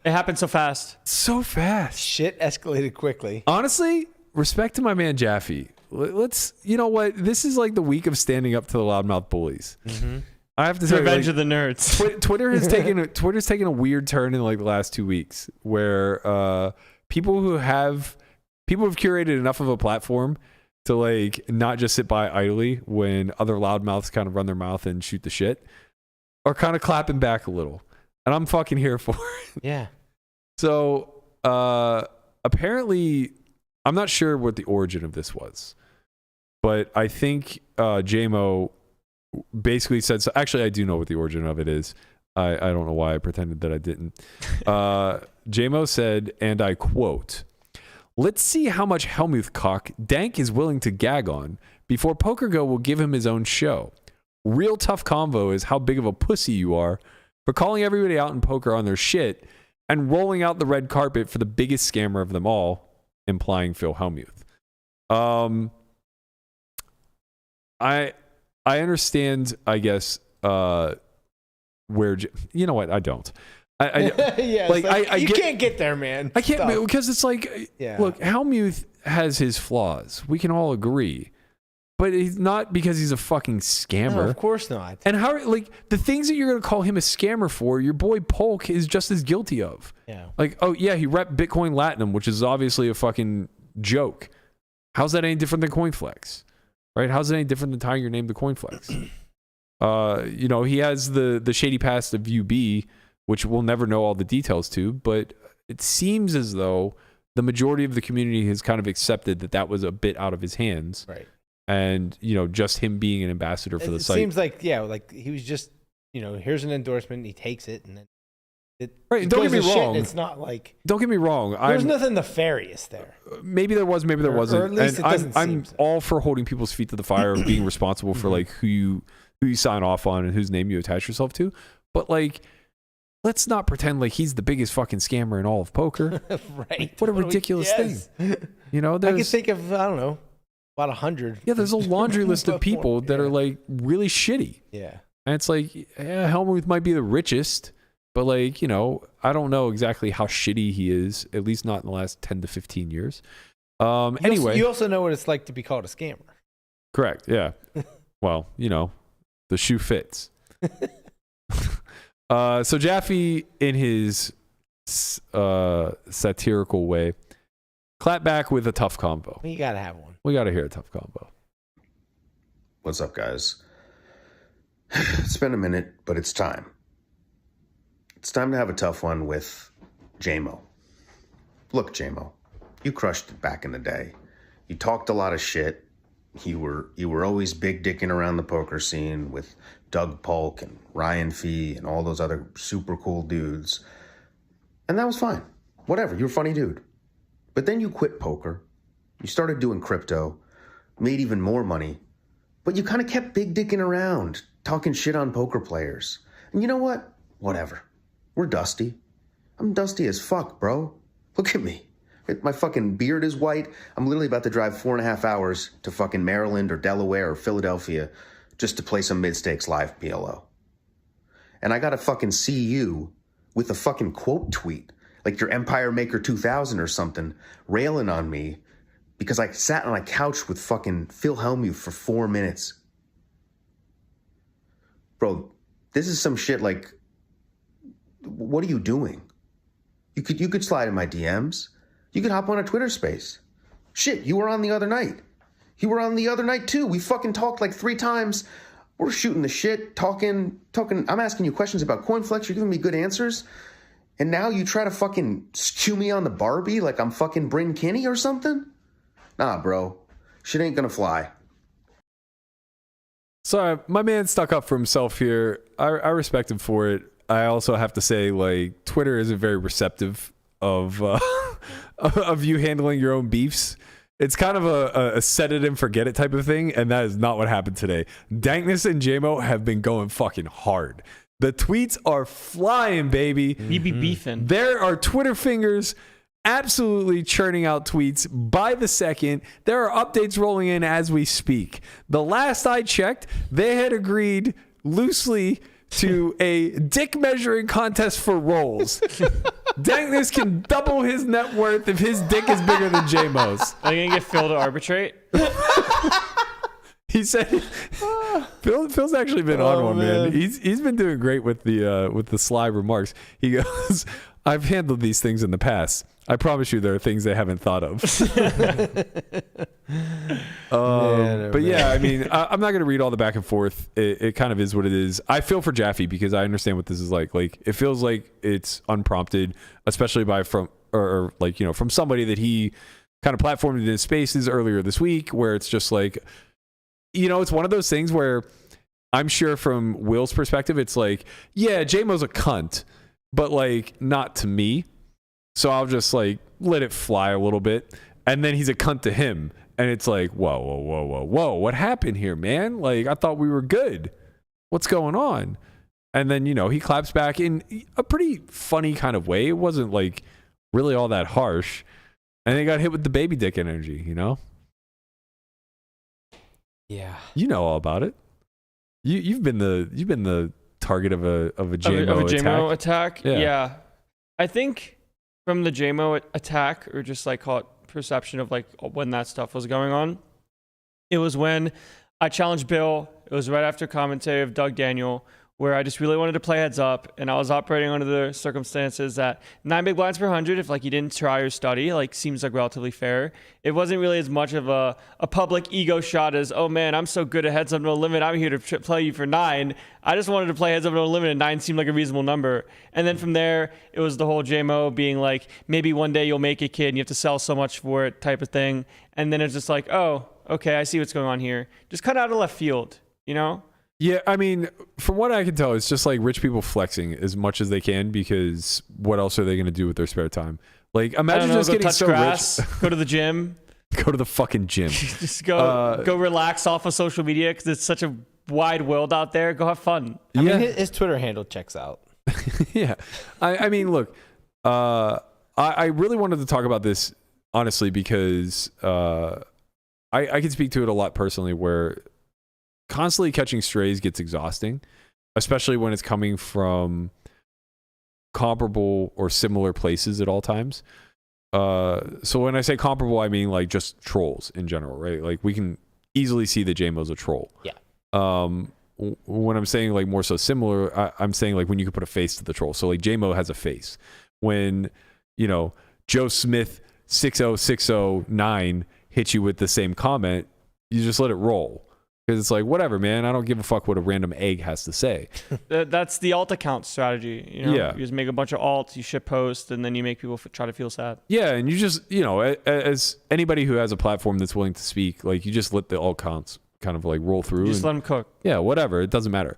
It happened so fast. So fast. Shit escalated quickly. Honestly, respect to my man Jaffe. Let's, you know what? This is like the week of standing up to the loudmouth bullies. Mm-hmm. I have to say, Revenge like, of the nerds. Twitter's taken a weird turn in like the last 2 weeks, where people who have curated enough of a platform to like not just sit by idly when other loudmouths kind of run their mouth and shoot the shit, are kind of clapping back a little, and I'm fucking here for it. Yeah. So apparently, I'm not sure what the origin of this was, but I think JMO basically said so. Actually, I do know what the origin of it is. I don't know why I pretended that I didn't. JMO said, and I quote, "Let's see how much Helmuth cock Dank is willing to gag on before PokerGo will give him his own show. Real tough convo is how big of a pussy you are for calling everybody out in poker on their shit and rolling out the red carpet for the biggest scammer of them all," implying Phil Helmuth. I understand, I guess, where you know what, I don't. Yeah, like, you can't get there, man. I can't, Stop. because it's like, Yeah. look, Helmuth has his flaws. We can all agree. But he's not because he's a fucking scammer. No, of course not. And how, like, the things that you're going to call him a scammer for, your boy Polk is just as guilty of. Yeah. Like, oh, yeah, he repped Bitcoin Latinum, which is obviously a fucking joke. How's that any different than Coinflex? Right? How's it any different than tying your name to Coinflex? You know, he has the shady past of UB, which we'll never know all the details to, but it seems as though the majority of the community has kind of accepted that that was a bit out of his hands. Right. And, you know, just him being an ambassador for the site. It seems like, yeah, like he was just, you know, here's an endorsement, he takes it, and then right. Don't get me wrong. It's not like, don't get me wrong. there's nothing nefarious there. Maybe there was, maybe there wasn't. Or at least and it doesn't I'm seem so. all for holding people's feet to the fire of being responsible for like who you sign off on and whose name you attach yourself to. But like, let's not pretend like he's the biggest fucking scammer in all of poker. Right. What a ridiculous thing. You know, I there's could think of, I don't know, about 100. yeah, there's a laundry list of people that are Yeah. like really shitty. Yeah. And it's like, yeah, Helmuth might be the richest, but like, you know, I don't know exactly how shitty he is, at least not in the last 10 to 15 years. Anyway. You also know what it's like to be called a scammer. Correct. Yeah. Well, you know, the shoe fits. So Jaffe, in his satirical way, clap back with a tough combo. You got to have one. We got to hear a tough combo. What's up, guys? It's been a minute, but it's time. It's time to have a tough one with JMO. Look, JMO, you crushed it back in the day. You talked a lot of shit. You were always big dicking around the poker scene with Doug Polk and Ryan Fee and all those other super cool dudes. And that was fine. Whatever, you're a funny dude. But then you quit poker. You started doing crypto, made even more money. But you kind of kept big dicking around, talking shit on poker players. And you know what? Whatever. We're dusty. I'm dusty as fuck, bro. Look at me. My fucking beard is white. I'm literally about to drive 4.5 hours to fucking Maryland or Delaware or Philadelphia just to play some mid-stakes live PLO. And I gotta fucking see you with a fucking quote tweet, like your Empire Maker 2000 or something, railing on me because I sat on a couch with fucking Phil Hellmuth for 4 minutes. Bro, this is some shit like, what are you doing? You could slide in my DMs. You could hop on a Twitter space. Shit, you were on the other night. You were on the other night too. We fucking talked like 3 times. We're shooting the shit, talking. I'm asking you questions about Coinflex. You're giving me good answers. And now you try to fucking cue me on the Barbie like I'm fucking Bryn Kinney or something? Nah, bro. Shit ain't gonna fly. So my man stuck up for himself here. I respect him for it. I also have to say, like, Twitter isn't very receptive of of you handling your own beefs. It's kind of a set it and forget it type of thing, and that is not what happened today. Dankness and JMO have been going fucking hard. The tweets are flying, baby. We be beefing. There are Twitter fingers absolutely churning out tweets by the second. There are updates rolling in as we speak. The last I checked, they had agreed loosely to a dick measuring contest for rolls. Dankness can double his net worth if his dick is bigger than J-Mo's. Are you gonna get Phil to arbitrate? He said, Phil's actually been on one, man. He's been doing great with the sly remarks. He goes, I've handled these things in the past. I promise you there are things they haven't thought of. But yeah, I mean, I'm not going to read all the back and forth. It kind of is what it is. I feel for Jaffe because I understand what this is like. Like, it feels like it's unprompted, especially from somebody that he kind of platformed in his spaces earlier this week, where it's just like, it's one of those things where I'm sure from Will's perspective, it's like, yeah, J-Mo's a cunt, but like not to me. So I'll just like let it fly a little bit. And then he's a cunt to him. And it's like, whoa. What happened here, man? Like, I thought we were good. What's going on? And then, he claps back in a pretty funny kind of way. It wasn't like really all that harsh. And they got hit with the baby dick energy, Yeah. You know all about it. You've been the target of a JMO attack. Yeah. I think from the JMO attack, or just like call it perception of like when that stuff was going on, it was when I challenged Bill. It was right after commentary of Doug Daniel, where I just really wanted to play heads up, and I was operating under the circumstances that 9 big blinds per 100, if like you didn't try or study, like seems like relatively fair. It wasn't really as much of a public ego shot as, oh man, I'm so good at heads up no limit, I'm here to play you for 9. I just wanted to play heads up no limit, and 9 seemed like a reasonable number. And then from there, it was the whole JMO being like, maybe one day you'll make it, kid, and you have to sell so much for it type of thing. And then it's just like, oh, okay, I see what's going on here. Just cut out of left field, Yeah, I mean, from what I can tell, it's just like rich people flexing as much as they can, because what else are they going to do with their spare time? Like, imagine just getting so grass, rich. Go to the gym. Go to the fucking gym. Just go relax off of social media because it's such a wide world out there. Go have fun. I mean, his Twitter handle checks out. Yeah. I mean, look, I really wanted to talk about this, honestly, because I can speak to it a lot personally, where constantly catching strays gets exhausting, especially when it's coming from comparable or similar places at all times. So when I say comparable, I mean like just trolls in general, right? Like we can easily see that JMO's a troll. Yeah. When I'm saying like more so similar, I'm saying like when you can put a face to the troll. So like JMO has a face. When, Joe Smith 60609 hits you with the same comment, you just let it roll. Because it's like, whatever, man. I don't give a fuck what a random egg has to say. That's the alt account strategy. Yeah. You just make a bunch of alts, you shit post, and then you make people try to feel sad. Yeah, and you just, as anybody who has a platform that's willing to speak, like you just let the alt counts kind of like roll through. You just let them cook. Yeah, whatever. It doesn't matter.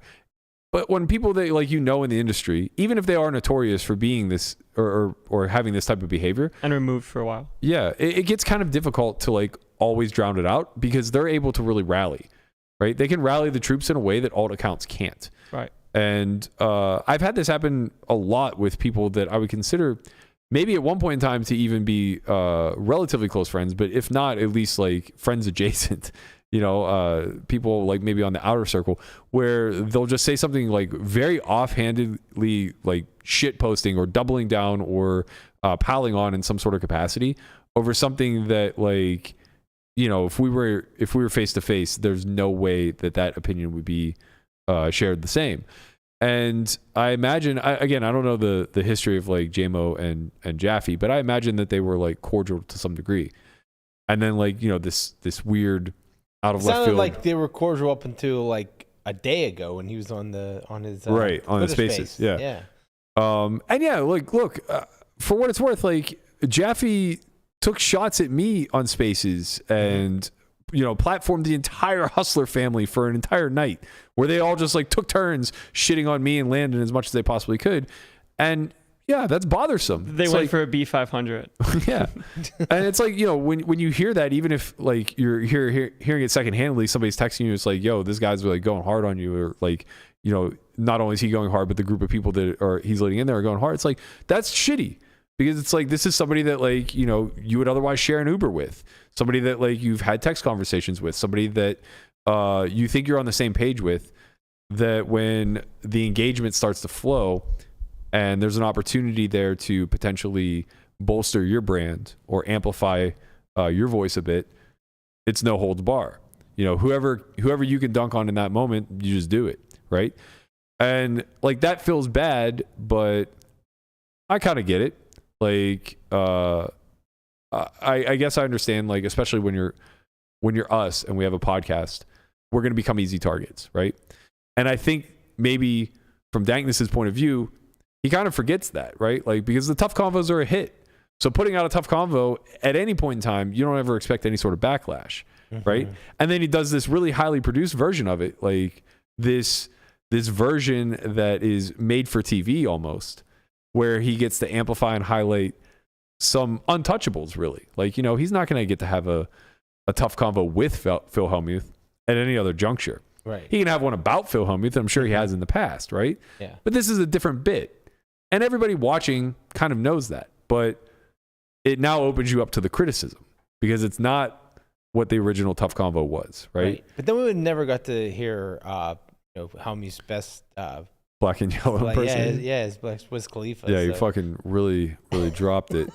But when people that like in the industry, even if they are notorious for being this or having this type of behavior, and removed for a while, yeah, it gets kind of difficult to like always drown it out, because they're able to really rally. Right, they can rally the troops in a way that alt accounts can't. Right, and I've had this happen a lot with people that I would consider maybe at one point in time to even be relatively close friends, but if not, at least like friends adjacent. People like maybe on the outer circle, where they'll just say something like very offhandedly, like shit posting or doubling down or piling on in some sort of capacity over something that like if we were face to face, there's no way that opinion would be shared the same. And I imagine, I don't know the history of like JMO and Jaffe, but I imagine that they were like cordial to some degree. And then like, this weird out of left sounded field. like they were cordial up until like a day ago when he was on his right on the Twitter Spaces. space. Yeah. And yeah, like look, for what it's worth, like Jaffe took shots at me on Spaces and platformed the entire Hustler family for an entire night where they all just like took turns shitting on me and Landon as much as they possibly could. And yeah, that's bothersome. They It's went like, for a B500. yeah. And it's like, when you hear that, even if like you're hearing it secondhandly, somebody's texting you, it's like, yo, this guy's like going hard on you, or like, not only is he going hard, but the group of people that he's leading in there are going hard. It's like, that's shitty. Because it's like, this is somebody that like, you would otherwise share an Uber with, somebody that like you've had text conversations with, somebody that you think you're on the same page with, that when the engagement starts to flow and there's an opportunity there to potentially bolster your brand or amplify your voice a bit, it's no holds bar. Whoever you can dunk on in that moment, you just do it. Right. And like, that feels bad, but I kind of get it. Like, I guess I understand, like, especially when you're us and we have a podcast, we're going to become easy targets, right? And I think maybe from Dankness's point of view, he kind of forgets that, right? Like, because the tough convos are a hit. So putting out a tough convo at any point in time, you don't ever expect any sort of backlash, right? And then he does this really highly produced version of it, like this version that is made for TV almost, where he gets to amplify and highlight some untouchables, really. Like, he's not going to get to have a tough convo with Phil Hellmuth at any other juncture. Right. He can have one about Phil Hellmuth, and I'm sure he has in the past, right? Yeah. But this is a different bit. And everybody watching kind of knows that. But it now opens you up to the criticism because it's not what the original tough convo was, right? But then we would never got to hear Hellmuth's best Black and yellow person. Yeah, his Wiz Khalifa. Yeah, you fucking really dropped it.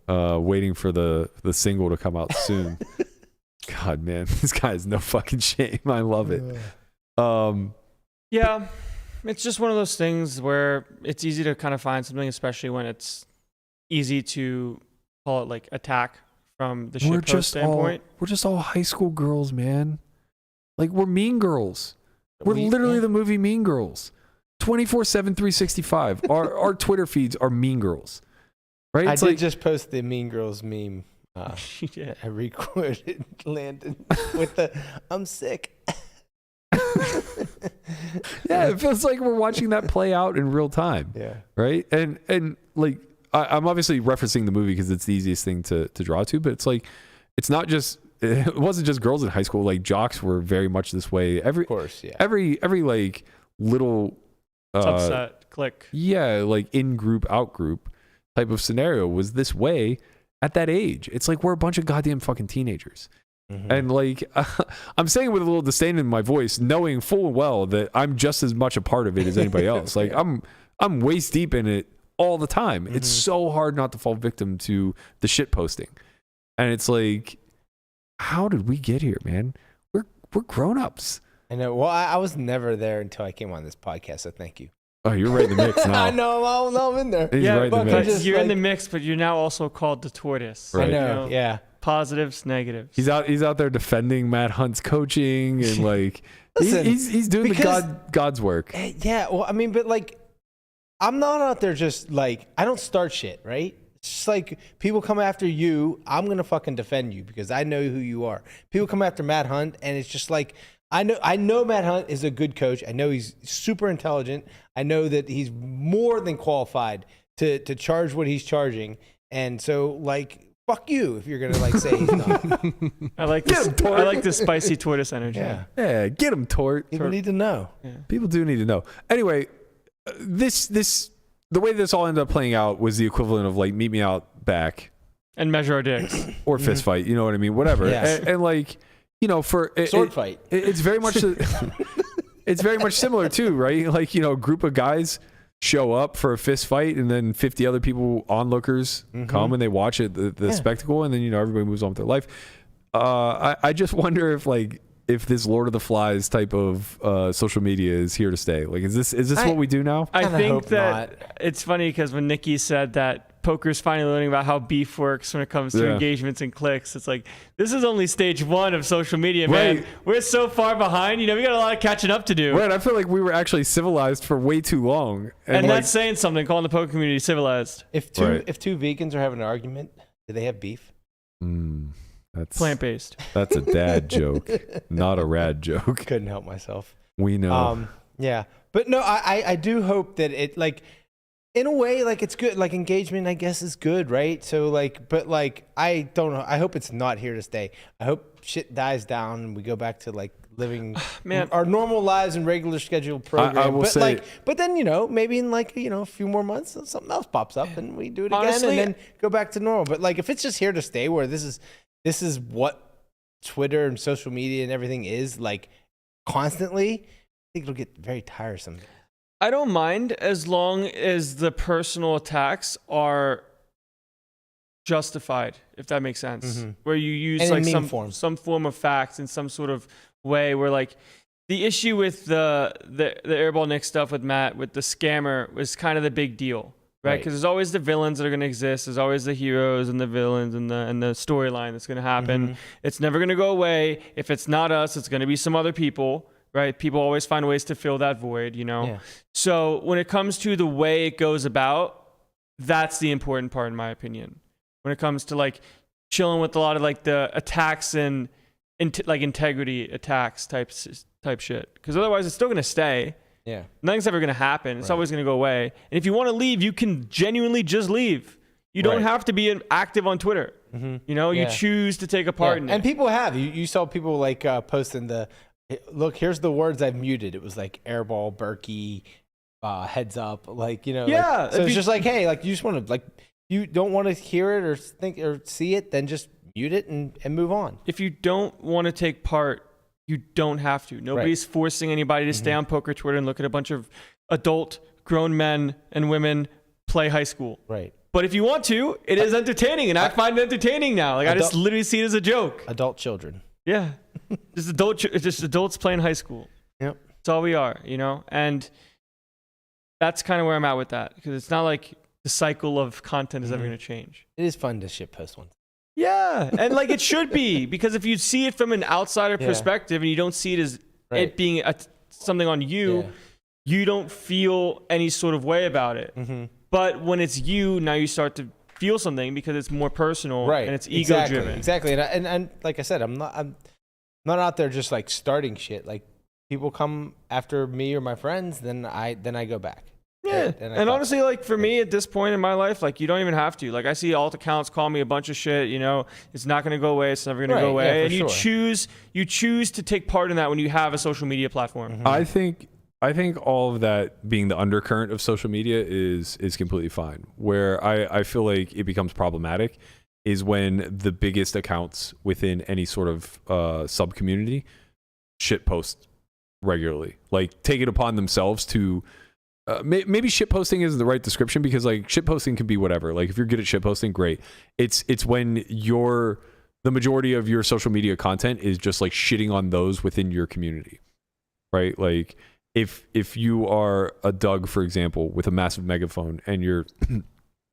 Waiting for the single to come out soon. God, man, this guy has no fucking shame. I love it. Yeah, it's just one of those things where it's easy to kind of find something, especially when it's easy to call it like attack from the shitpost standpoint. We're just all high school girls, man. Like, we're Mean Girls. We're literally the movie Mean Girls. 24/7, 365. Our Twitter feeds are Mean Girls, right? I It's did like, just post the Mean Girls meme. Yeah. I recorded Landon with the "I'm sick." yeah, it feels like we're watching that play out in real time. Yeah. Right. And like, I'm obviously referencing the movie because it's the easiest thing to draw to, but it's like, it wasn't just girls in high school. Like, jocks were very much this way. Of course, yeah. Every like little subset click. Yeah, like in group, out group type of scenario was this way at that age. It's like we're a bunch of goddamn fucking teenagers. And like, I'm saying it with a little disdain in my voice, knowing full well that I'm just as much a part of it as anybody else. Like, I'm waist deep in it all the time. It's so hard not to fall victim to the shit posting. And it's like, how did we get here, man? We're grown-ups. I know. Well, I was never there until I came on this podcast, so thank you. Oh, you're right in the mix now. I know. I'm in there. He's right in the mix. You're in the mix, but you're now also called the tortoise. Right. I know. Yeah. Positives, negatives. He's out there defending Matt Hunt's coaching and like Listen, he's doing God's work. Yeah. Well, I mean, but like, I'm not out there just like, I don't start shit, right? It's just like, people come after you, I'm gonna fucking defend you because I know who you are. People come after Matt Hunt, and it's just like, I know Matt Hunt is a good coach. I know he's super intelligent. I know that he's more than qualified to charge what he's charging. And so, like, fuck you if you're gonna like say he's not. I like the spicy tortoise energy. Yeah, get him, Tort. People need to know. Yeah. People do need to know. Anyway, the way this all ended up playing out was the equivalent of like meet me out back And measure our dicks. or fist fight. You know what I mean? Whatever. Yes. And like, for Sword fight. It's very much it's very much similar too, right? Like, a group of guys show up for a fist fight, and then 50 other people, onlookers, come and they watch it, the spectacle, and then everybody moves on with their life. I just wonder if this Lord of the Flies type of social media is here to stay. Like, is this what we do now? I think hope that not. it's funny because when Nikki said that poker's finally learning about how beef works when it comes to engagements and clicks, it's like, this is only stage 1 of social media, man. Right. We're so far behind. We got a lot of catching up to do. Right. I feel like we were actually civilized for way too long. And that's saying something, calling the poker community civilized. If two vegans are having an argument, do they have beef? That's plant-based. That's a dad joke, not a rad joke. Couldn't help myself. We know. Yeah. But no, I do hope that it, like, in a way, like, it's good. Like, engagement, I guess, is good, right? So, like, but, like, I don't know. I hope it's not here to stay. I hope shit dies down and we go back to, like, living our normal lives and regular scheduled program. I will say, but then, maybe in, like, a few more months, something else pops up and we do it Honestly, again and then go back to normal. But, like, if it's just here to stay, where this is what Twitter and social media and everything is, like, constantly, I think it'll get very tiresome. I don't mind as long as the personal attacks are justified, if that makes sense. Where you use And like some form of facts in some sort of way where, like, the issue with the Airball Nick stuff with Matt, with the scammer, was kind of the big deal, right? Because there's always the villains that are going to exist. There's always the heroes and the villains and the storyline that's going to happen. It's never going to go away. If it's not us, it's going to be some other people. Right? People always find ways to fill that void, Yeah. So when it comes to the way it goes about, that's the important part, in my opinion. When it comes to, like, chilling with a lot of, like, the attacks and like integrity attacks type shit. Because otherwise it's still going to stay. Yeah. Nothing's ever going to happen. It's always going to go away. And if you want to leave, you can genuinely just leave. You don't have to be active on Twitter. You choose to take a part in it. And people have. You saw people, like, posting look, here's the words I've muted. It was like Airball, Berkey, heads up, like, Yeah. So it's just like, hey, like, you just want to, like, you don't want to hear it or think or see it, then just mute it and move on. If you don't want to take part, you don't have to. Nobody's forcing anybody to stay on poker Twitter and look at a bunch of adult grown men and women play high school. Right. But if you want to, it is entertaining, and I find it entertaining now. Like, I just literally see it as a joke. Adult children. Yeah. Just adults playing high school. Yep. That's all we are, And that's kind of where I'm at with that, because it's not like the cycle of content is ever going to change. It is fun to shit post once. Yeah. And, like, it should be, because if you see it from an outsider perspective and you don't see it as it being something on you, you don't feel any sort of way about it. But when it's you, now you start to feel something because it's more personal and it's ego driven. Exactly. And like I said, I'm not out there just, like, starting shit. Like, people come after me or my friends, then I go back. Yeah. And honestly, like, for me at this point in my life, like, you don't even have to. Like, I see alt accounts call me a bunch of shit, it's not going to go away. It's never going to go away. And you choose to take part in that when you have a social media platform. I think all of that being the undercurrent of social media is completely fine. Where I feel like it becomes problematic is when the biggest accounts within any sort of sub community shit post regularly, like, take it upon themselves to maybe shit posting isn't the right description, because, like, shit posting can be whatever. Like, if you're good at shit posting, great. It's when the majority of your social media content is just, like, shitting on those within your community, right? Like, if you are a Doug, for example, with a massive megaphone and you're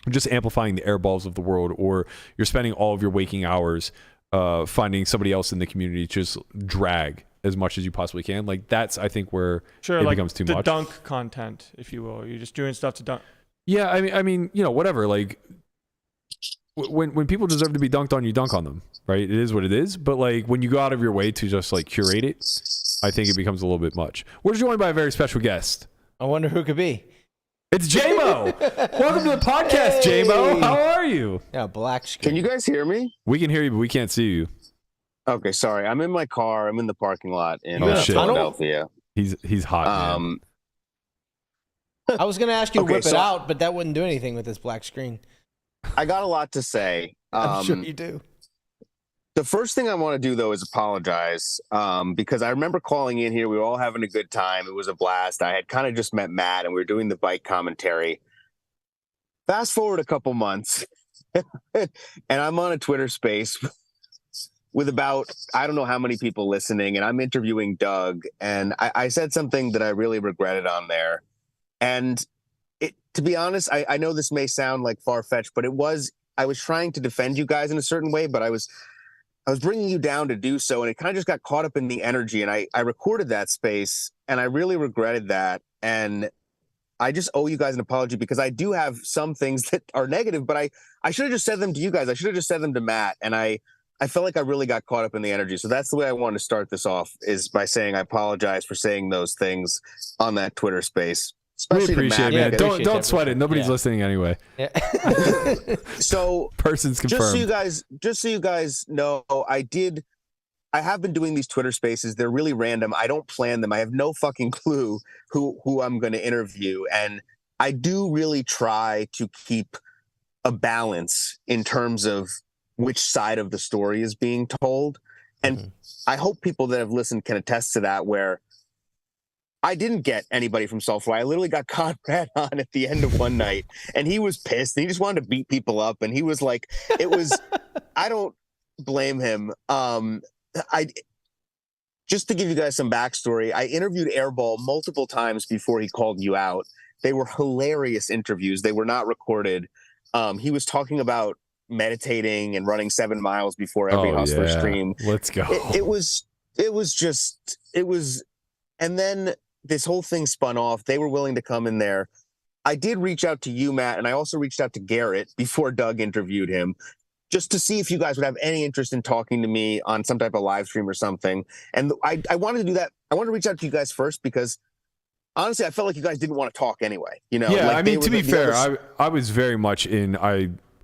just amplifying the airballs of the world, or you're spending all of your waking hours finding somebody else in the community to just drag as much as you possibly can, like, that's, I think, where it becomes too much. The dunk content, if you will. You're just doing stuff to dunk. Yeah, I mean, whatever. Like, when people deserve to be dunked on, you dunk on them, right? It is what it is. But, like, when you go out of your way to just, like, curate it, I think it becomes a little bit much. We're joined by a very special guest. I wonder who it could be. It's J-Mo. Welcome to the podcast, Hey. J-Mo. How are you? Yeah, black screen. Can you guys hear me? We can hear you, but we can't see you. Okay, sorry. I'm in my car. I'm in the parking lot in Oh, shit. Philadelphia. He's hot, man. I was going to ask you to Okay, whip it so- out, but that wouldn't do anything with this black screen. I got a lot to say. I'm sure you do. The first thing I want to do, though, is apologize because I remember calling in here. We were all having a good time. It was a blast. I had kind of just met Matt, and we were doing the bike commentary. Fast forward a couple months, and I'm on a Twitter space with about, I don't know how many people listening, and I'm interviewing Doug, and I said something that I really regretted on there. And to be honest, I know this may sound like far-fetched, but I was trying to defend you guys in a certain way, but I was bringing you down to do so, and it kind of just got caught up in the energy, and I recorded that space, and I really regretted that, and I just owe you guys an apology because I do have some things that are negative, but I should have just said them to you guys. I should have just said them to Matt, and I felt like I really got caught up in the energy. So that's the way I wanted to start this off, is by saying I apologize for saying those things on that Twitter space. We appreciate it, man. appreciate Don't that sweat for it. Nobody's sure. listening anyway. Yeah. So Person's confirmed. just so you guys know, I have been doing these Twitter spaces. They're really random. I don't plan them. I have no fucking clue who I'm going to interview. And I do really try to keep a balance in terms of which side of the story is being told. And I hope people that have listened can attest to that, where I didn't get anybody from Soulfly. I literally got Conrad on at the end of one night, and he was pissed. And he just wanted to beat people up. And he was like, I don't blame him. Just to give you guys some backstory, I interviewed Airball multiple times before he called you out. They were hilarious interviews. They were not recorded. He was talking about meditating and running 7 miles before every Hustler stream. Let's go. It was, and then this whole thing spun off. They were willing to come in there. I did reach out to you, Matt, and I also reached out to Garrett before Doug interviewed him, just to see if you guys would have any interest in talking to me on some type of live stream or something. And I wanted to do that. I wanted to reach out to you guys first because honestly, I felt like you guys didn't want to talk anyway. You know? Yeah, like I mean, to be fair, I was very much in,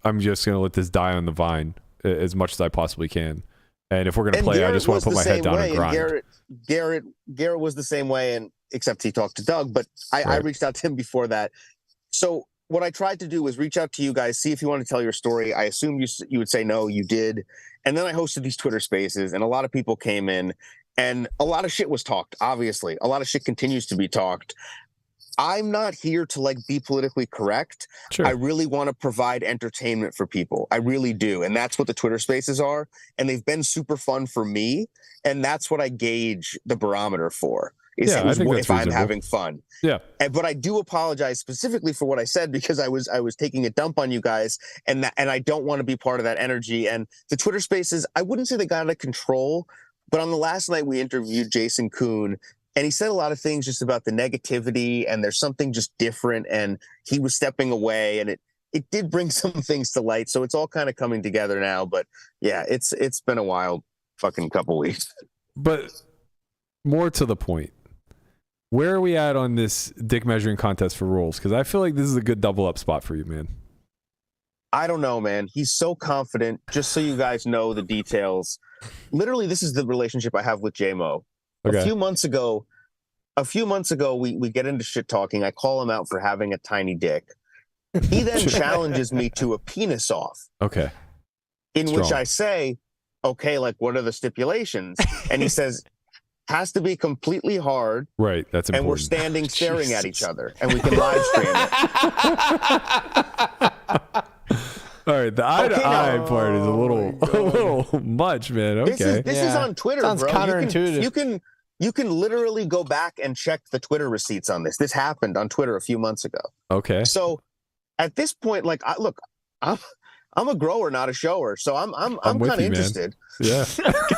I'm just going to let this die on the vine as much as I possibly can. And if we're going to play, I just want to put my head down and grind. Garrett was the same way, and except he talked to Doug, but I reached out to him before that. So what I tried to do was reach out to you guys, see if you want to tell your story. I assumed you would say no, you did. And then I hosted these Twitter spaces, and a lot of people came in, and a lot of shit was talked, obviously. A lot of shit continues to be talked. I'm not here to be politically correct. Sure. I really want to provide entertainment for people. I really do. And that's what the Twitter spaces are. And they've been super fun for me. And that's what I gauge the barometer for. I think if I'm having fun. Yeah. But I do apologize specifically for what I said, because I was taking a dump on you guys, and I don't want to be part of that energy. And the Twitter spaces, I wouldn't say they got out of control, but on the last night we interviewed Jason Kuhn, and he said a lot of things just about the negativity, and there's something just different, and he was stepping away, and it did bring some things to light. So it's all kind of coming together now. But yeah, it's been a wild fucking couple weeks. But more to the point, where are we at on this dick measuring contest for rules? Because I feel like this is a good double up spot for you, man. I don't know, man. He's so confident. Just so you guys know the details. Literally, this is the relationship I have with J-Mo. Okay. A few months ago, we get into shit talking. I call him out for having a tiny dick. He then challenges me to a penis off. Okay. In which I say, okay, what are the stipulations? And he says, has to be completely hard. Right, that's important. And we're standing staring at each other, and we can live stream it. All right, the eye-to-eye part is a little much, man. Okay. This is on Twitter, Sounds bro. counterintuitive. You can literally go back and check the Twitter receipts on this. This happened on Twitter a few months ago. Okay. So at this point, I'm a grower, not a shower. So I'm kind of interested. Man. Yeah.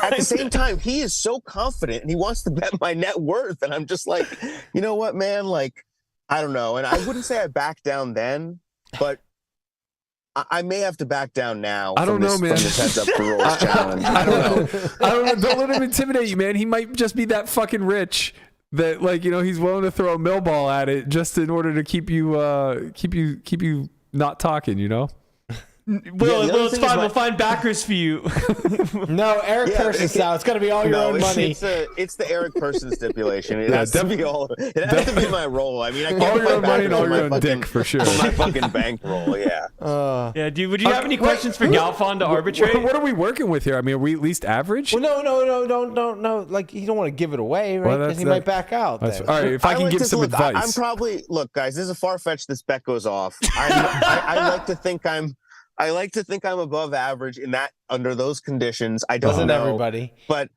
At the same time, he is so confident, and he wants to bet my net worth. And I'm just like, you know what, man? I don't know. And I wouldn't say I backed down then, but I may have to back down now. I don't know, man. From this heads up for rolls challenge. I don't know. Don't let him intimidate you, man. He might just be that fucking rich that he's willing to throw a mill ball at it just in order to keep you not talking, Well, it's fine. We'll find backers for you. No, Eric Persson style. It's got to be all your own money. It's the Eric Persson stipulation. It has to be all. It has to be my role. I mean, I can't all your own money and all your own dick for sure. My fucking bankroll, yeah. Yeah, dude. Would you have any questions for Galfond to arbitrate? What are we working with here? I mean, are we at least average? Well, no, don't. You don't want to give it away, right? Because he might back out. All right, if I can give some advice. I'm probably look, guys. This is a far fetched. This bet goes off. I like to think I like to think I'm above average in that under those conditions. I don't Doesn't know, everybody? but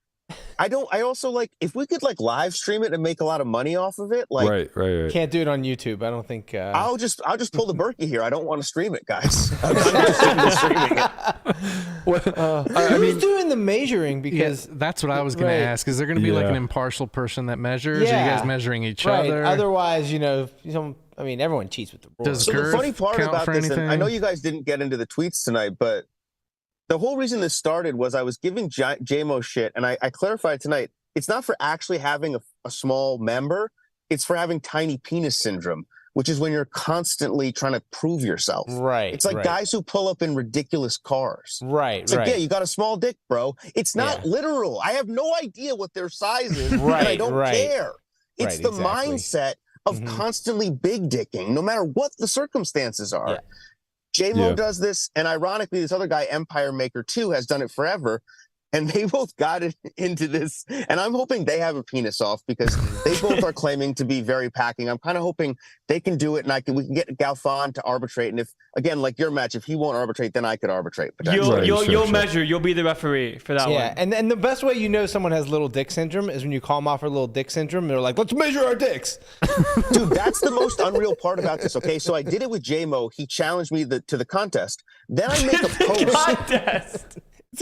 I also like if we could like live stream it and make a lot of money off of it. Like, right. Can't do it on YouTube. I don't think. I'll just pull the Berkey here. I don't want to stream it, guys. I'm not interested in streaming it. Who's doing the measuring? Because that's what I was going to ask. Is there going to be like an impartial person that measures? Or are you guys measuring each other? Otherwise, I mean, everyone cheats with the rules. So the funny part about this, and I know you guys didn't get into the tweets tonight, but the whole reason this started was I was giving JMO shit, and I clarified tonight, it's not for actually having a small member, it's for having tiny penis syndrome, which is when you're constantly trying to prove yourself. Right. It's like guys who pull up in ridiculous cars. Right, It's like, yeah, you got a small dick, bro. It's not literal. I have no idea what their size is, and I don't care. It's the mindset of constantly big dicking, no matter what the circumstances are. Yeah. J-Mo does this, and ironically, this other guy, Empire Maker 2, has done it forever, and they both got it into this, and I'm hoping they have a penis off because they both are claiming to be very packing. I'm kind of hoping they can do it, and we can get Galfond to arbitrate, and if, again, like your match, if he won't arbitrate, then I could arbitrate. You'll measure. You'll be the referee for that one. Yeah, and the best way you know someone has little dick syndrome is when you call them off for little dick syndrome. They're like, let's measure our dicks. Dude, that's the most unreal part about this, okay? So I did it with J-Mo. He challenged me to the contest. Then I make a post. Contest.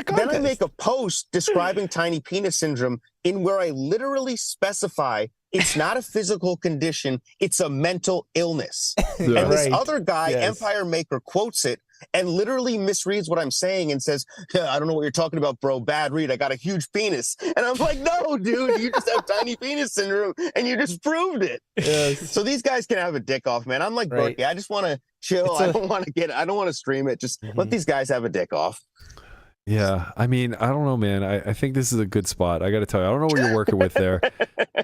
Then I make a post describing tiny penis syndrome in where I literally specify it's not a physical condition, it's a mental illness. And this other guy, Empire Maker, quotes it and literally misreads what I'm saying and says, I don't know what you're talking about, bro. Bad read. I got a huge penis. And I'm like, no, dude, you just have tiny penis syndrome and you just proved it. Yes. So these guys can have a dick off, man. I'm like, Berkey, I just want to chill. I don't want to stream it. Just let these guys have a dick off. Yeah, I mean, I don't know, man. I think this is a good spot. I got to tell you, I don't know what you're working with there,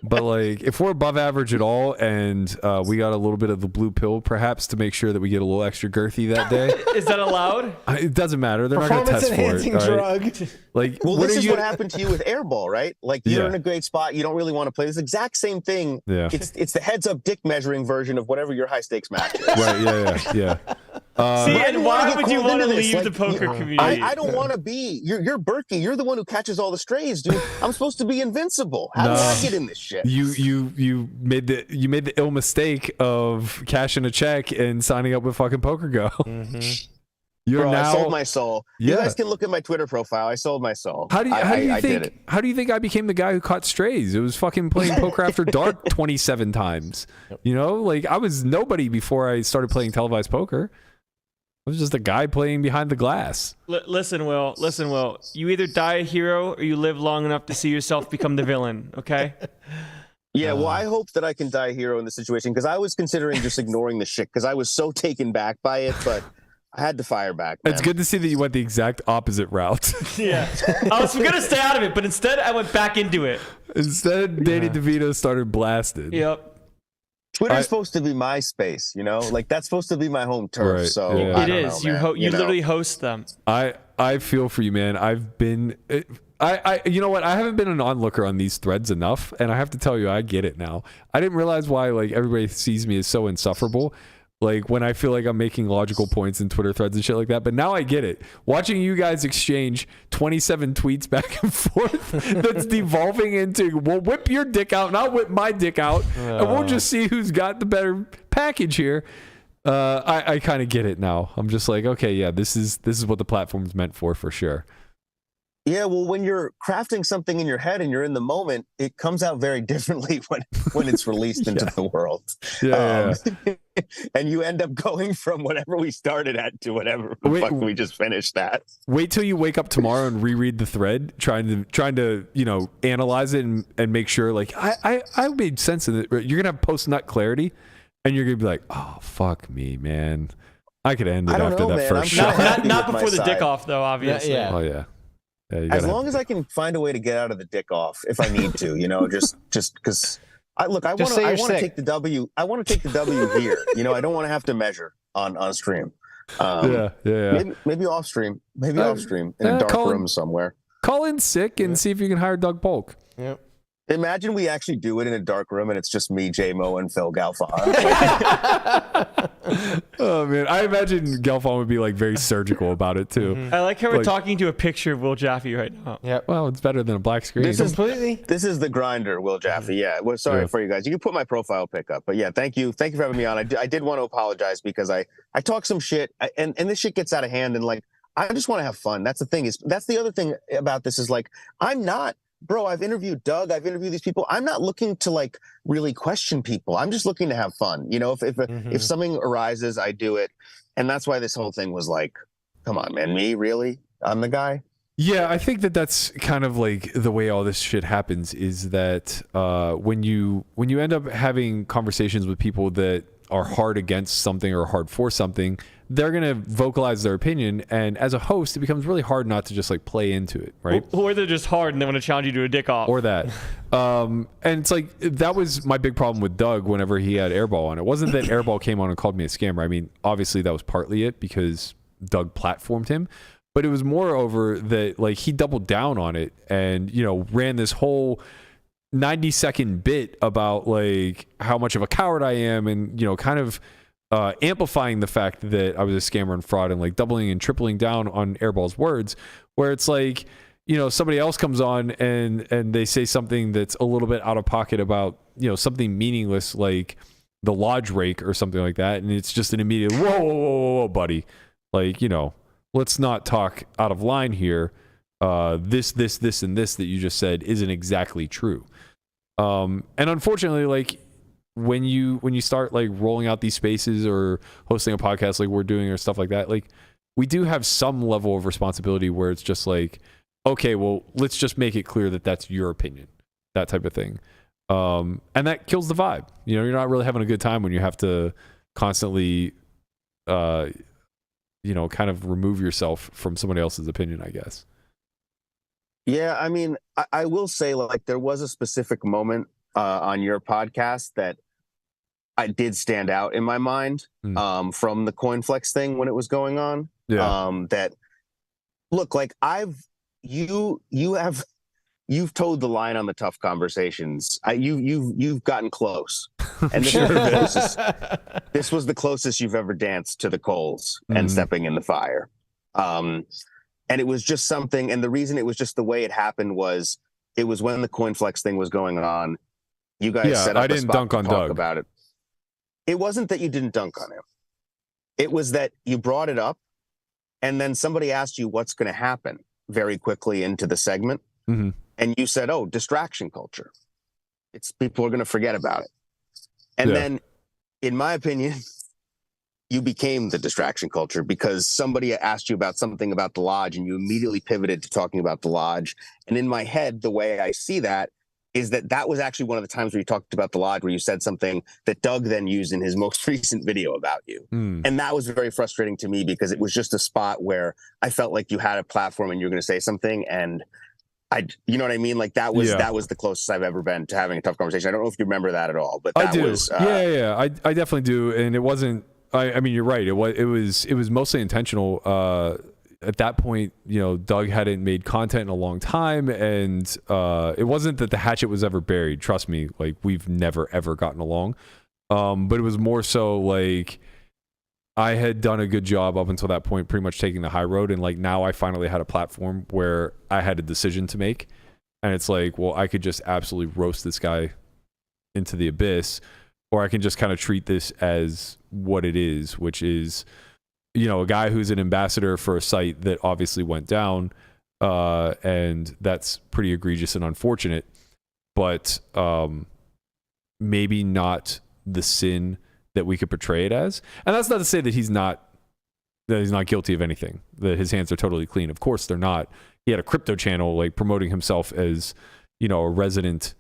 but like, if we're above average at all, and we got a little bit of the blue pill, perhaps to make sure that we get a little extra girthy that day. Is that allowed? It doesn't matter. They're not going to test for it. Drug. Like, well, this is what happened to you with Airball, right? Like, you're in a great spot. You don't really want to play this exact same thing. Yeah. It's the heads up dick measuring version of whatever your high stakes match is. Right. Yeah. See, and why would you want to leave the poker community? I don't want to be. You're Berkey. You're the one who catches all the strays, dude. I'm supposed to be invincible. How do I get in this shit? You made the ill mistake of cashing a check and signing up with fucking Poker Go. I sold my soul. You guys can look at my Twitter profile. I sold my soul. How do you think I became the guy who caught strays? It was fucking playing Poker After Dark 27 times. You know, like I was nobody before I started playing televised poker. I was just a guy playing behind the glass. Listen, Will. You either die a hero or you live long enough to see yourself become the villain, okay? Yeah, well, I hope that I can die a hero in this situation because I was considering just ignoring the shit because I was so taken back by it, but I had to fire back. Man. It's good to see that you went the exact opposite route. Yeah. I was going to stay out of it, but instead I went back into it. Instead, Danny DeVito started blasted. Yep. Twitter's supposed to be my space, you know? Like, that's supposed to be my home turf, so yeah. It is. You literally host them. I feel for you, man. I've been... you know what? I haven't been an onlooker on these threads enough, and I have to tell you, I get it now. I didn't realize why like everybody sees me as so insufferable. Like when I feel like I'm making logical points in Twitter threads and shit like that. But now I get it. Watching you guys exchange 27 tweets back and forth that's devolving into, we'll whip your dick out and I'll whip my dick out. And we'll just see who's got the better package here. I kind of get it now. I'm just like, okay, yeah, this is what the platform's meant for sure. Yeah, well, when you're crafting something in your head and you're in the moment, it comes out very differently when it's released into the world. Yeah. And you end up going from whatever we started at to whatever fuck we just finished at. Wait till you wake up tomorrow and reread the thread, trying to analyze it and make sure like I made sense of it. You're gonna have post nut clarity, and you're gonna be like, oh fuck me, man, I could end it after that first shot. Not before the dick off though, obviously. Yeah. Oh yeah. As long as I can find a way to get out of the dick off if I need to, just because I want to take the W. I want to take the W here. I don't want to have to measure on stream. Maybe off stream. Off stream in a dark room somewhere. Call in sick and see if you can hire Doug Polk. Yep. Imagine we actually do it in a dark room and it's just me, J-Mo, and Phil Galfond. Oh man, I imagine Galfond would be like very surgical about it too. Mm-hmm. I like how we're Like- talking to a picture of Will Jaffe right now. Yep. Well, it's better than a black screen. This is Completely. This is the grinder, Will Jaffe. Yeah. Well, sorry Yeah. for you guys. You can put my profile pic up. But yeah, thank you. Thank you for having me on. I did want to apologize because I talk some shit and this shit gets out of hand and like I just want to have fun. That's the thing that's the other thing about this is like I'm not, bro, I've interviewed Doug, I've interviewed these people. I'm not looking to like really question people. I'm just looking to have fun. You know, if something arises, I do it. And that's why this whole thing was like, come on, man, me really? I'm the guy. Yeah, I think that's kind of like the way all this shit happens is that when you end up having conversations with people that are hard against something or hard for something, they're going to vocalize their opinion. And as a host, it becomes really hard not to just like play into it, right? Or they're just hard and they want to challenge you to a dick off. Or that. And it's like, that was my big problem with Doug whenever he had Airball on. It wasn't that Airball came on and called me a scammer. I mean, obviously that was partly it because Doug platformed him. But it was moreover that like he doubled down on it and, you know, ran this whole 90-second bit about like how much of a coward I am and, you know, kind of amplifying the fact that I was a scammer and fraud and like doubling and tripling down on Airball's words, where it's like, you know, somebody else comes on and they say something that's a little bit out of pocket about, you know, something meaningless like the lodge rake or something like that. And it's just an immediate, whoa, buddy. Like, you know, let's not talk out of line here. This, and this that you just said isn't exactly true. And unfortunately, like when you start like rolling out these spaces or hosting a podcast like we're doing or stuff like that, like we do have some level of responsibility where it's just like, okay, well, let's just make it clear that that's your opinion, that type of thing. And that kills the vibe. You know, you're not really having a good time when you have to constantly, you know, kind of remove yourself from somebody else's opinion, I guess. Yeah, I mean, I will say like there was a specific moment on your podcast that I did stand out in my mind from the Coinflex thing when it was going on. Yeah. That look, like you've towed the line on the tough conversations. You've gotten close, and this was the closest you've ever danced to the coals and stepping in the fire. And it was just something, and the reason it was just the way it happened was it was when the Coinflex thing was going on. You guys set up I didn't dunk on Doug about it. It wasn't that you didn't dunk on him. It was that you brought it up, and then somebody asked you what's going to happen very quickly into the segment, and you said, "Oh, distraction culture. It's people are going to forget about it." And then, in my opinion, you became the distraction culture because somebody asked you about something about the lodge and you immediately pivoted to talking about the lodge. And in my head, the way I see that is that was actually one of the times where you talked about the lodge, where you said something that Doug then used in his most recent video about you. And that was very frustrating to me because it was just a spot where I felt like you had a platform and you were going to say something. And you know what I mean? Like that was the closest I've ever been to having a tough conversation. I don't know if you remember that at all, but that I do. was, I definitely do. And it wasn't, I mean, you're right. It was mostly intentional. At that point, you know, Doug hadn't made content in a long time, and it wasn't that the hatchet was ever buried. Trust me, like we've never ever gotten along. But it was more so like I had done a good job up until that point, pretty much taking the high road, and like now I finally had a platform where I had a decision to make, and it's like, well, I could just absolutely roast this guy into the abyss, or I can just kind of treat this as what it is, which is, you know, a guy who's an ambassador for a site that obviously went down, and that's pretty egregious and unfortunate, but maybe not the sin that we could portray it as. And that's not to say that he's not guilty of anything, that his hands are totally clean. Of course they're not. He had a crypto channel, like promoting himself as, you know, a resident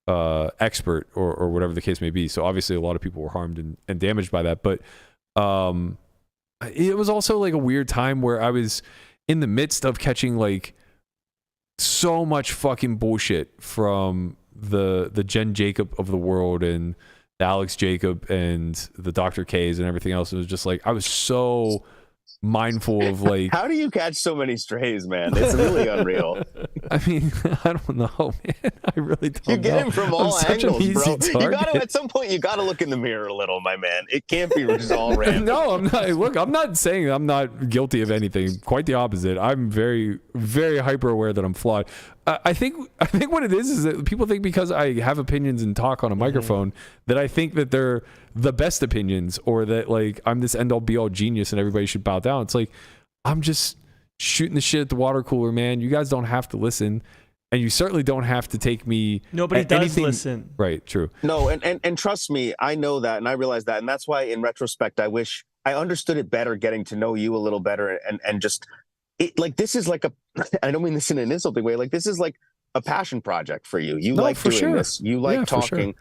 expert or whatever the case may be. So obviously a lot of people were harmed and damaged by that. But it was also like a weird time where I was in the midst of catching like so much fucking bullshit from the Jen Jacob of the world and the Alex Jacob and the Dr. K's and everything else. It was just like I was so mindful of like, how do you catch so many strays, man? It's really unreal. I mean, I don't know, man. I really don't You get know. him from I'm all such an angles, easy bro. You gotta, target. at some point, you gotta look in the mirror a little, my man. It can't be just all random. No, I'm not. Look, I'm not saying I'm not guilty of anything. Quite the opposite. I'm very, very hyper aware that I'm flawed. I think what it is that people think because I have opinions and talk on a microphone that I think that they're the best opinions, or that like I'm this end all be all genius and everybody should bow down. It's like I'm just shooting the shit at the water cooler, man. You guys don't have to listen, and you certainly don't have to take me. Nobody does listen. Right? True. No, and trust me, I know that, and I realize that, and that's why, in retrospect, I wish I understood it better, getting to know you a little better, and just it, like, this is like a. I don't mean this in an insulting way. Like, this is like a passion project for you. You like doing this. You like talking.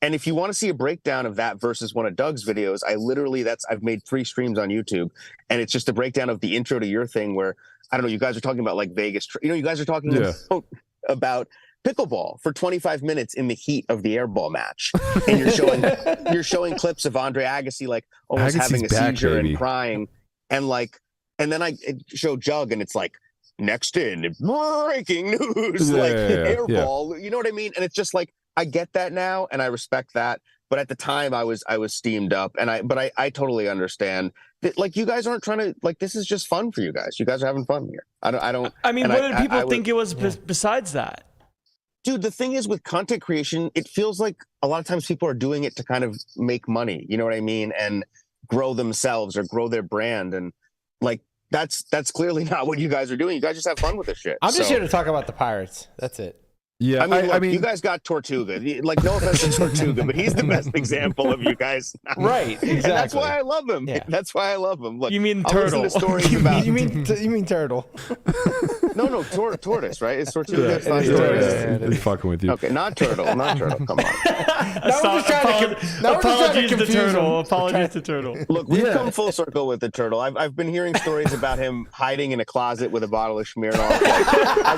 And if you want to see a breakdown of that versus one of Doug's videos, I've made 3 streams on YouTube, and it's just a breakdown of the intro to your thing where, I don't know, you guys are talking about like Vegas, you guys are talking about pickleball for 25 minutes in the heat of the Airball match. And you're showing clips of Andre Agassi, like almost having a seizure and crying. And then I show Jug, and it's like, next in breaking news, Airball, you know what I mean? And it's just like, I get that now, and I respect that. But at the time, I was steamed up, and I totally understand that. Like, you guys aren't trying to, like, this is just fun for you guys. You guys are having fun here. I mean, what did people think it was besides that? Dude, the thing is, with content creation, it feels like a lot of times people are doing it to kind of make money. You know what I mean? And grow themselves or grow their brand, and like that's clearly not what you guys are doing. You guys just have fun with this shit. I'm just here to talk about the Pirates. That's it. Yeah, I mean, you guys got Tortuga. Like, no offense to Tortuga, but he's the best example of you guys. Right, exactly. And that's why I love him. Yeah. That's why I love him. Look, you mean I'll turtle? listen to stories about. you mean turtle? No, tortoise, right? It's Tortuga. Yeah, It's not yeah, tortoise. it's fucking with you. Okay, not turtle. Come on. Apologies to turtle. Apologies to turtle. Look, we've come full circle with the turtle. I've been hearing stories about him hiding in a closet with a bottle of Smirnoff.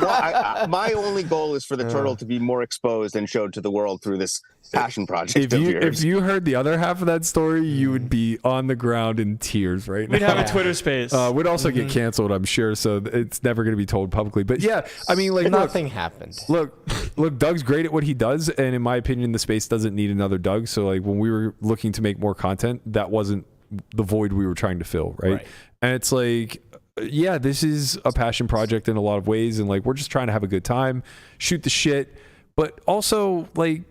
Like, my only goal is for the turtle to be more exposed and showed to the world through this passion project of yours. If you heard the other half of that story, you would be on the ground in tears right now. We'd have a Twitter space. We'd also get canceled, I'm sure, so it's never going to be told publicly. But yeah, I mean, like, nothing happened. Look, Doug's great at what he does, and in my opinion, the space doesn't need another Doug. So, like, when we were looking to make more content, that wasn't the void we were trying to fill, right? And it's like, yeah, this is a passion project in a lot of ways, and like, we're just trying to have a good time, shoot the shit, but also, like,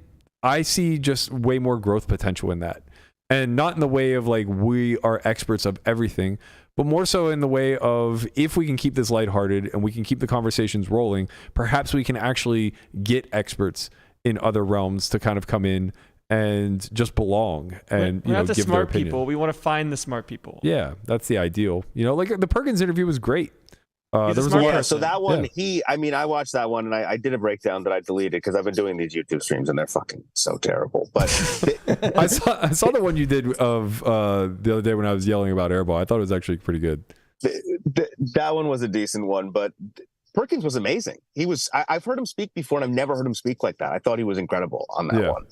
I see just way more growth potential in that. And not in the way of like we are experts of everything, but more so in the way of, if we can keep this lighthearted and we can keep the conversations rolling, perhaps we can actually get experts in other realms to kind of come in and just belong and we're not the give smart their opinion. people. We want to find the smart people. Yeah, that's the ideal. Like the Perkins interview was great. He's there a was smart a lot. person. So that one, I watched that one, and I did a breakdown that I deleted because I've been doing these YouTube streams and they're fucking so terrible. But I saw the one you did of the other day when I was yelling about Airball. I thought it was actually pretty good. That one was a decent one, but Perkins was amazing. I've heard him speak before, and I've never heard him speak like that. I thought he was incredible on that one.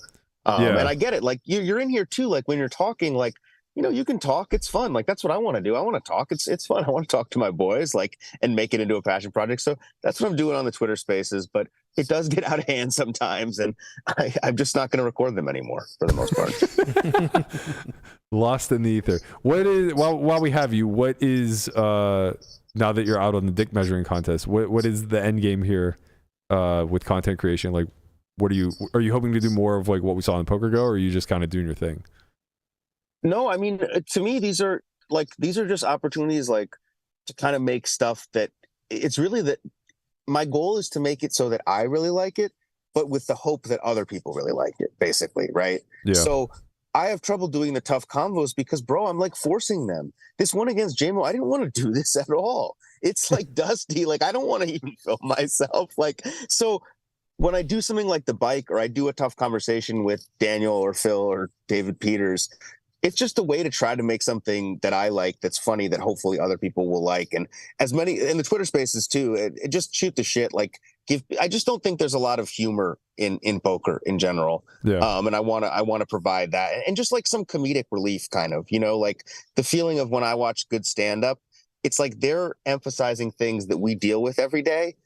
And I get it. Like, you're in here too. Like, when you're talking, like, you can talk. It's fun. Like, that's what I want to do. I want to talk. It's fun. I want to talk to my boys, like, and make it into a passion project. So that's what I'm doing on the Twitter Spaces. But it does get out of hand sometimes, and I'm just not going to record them anymore for the most part. Lost in the ether. What is, while we have you, what is now that you're out on the dick measuring contest? What is the end game here with content creation? Like, are you hoping to do more of like what we saw in Poker Go, or are you just kind of doing your thing? No, I mean, to me, these are just opportunities, like, to kind of make stuff that it's really that my goal is to make it so that I really like it, but with the hope that other people really like it, basically. Right. Yeah. So I have trouble doing the tough convos because, bro, I'm like forcing them. This one against JMO, I didn't want to do this at all. It's like dusty. Like, I don't want to even film myself. Like, so when I do something like the bike, or I do a tough conversation with Daniel or Phil or David Peters, it's just a way to try to make something that I like, that's funny, that hopefully other people will like. And as many in the Twitter Spaces too, it just shoot the shit. Like, I just don't think there's a lot of humor in poker in general. Yeah. And I want to provide that, and just like some comedic relief, kind of, like the feeling of when I watch good stand up, it's like they're emphasizing things that we deal with every day,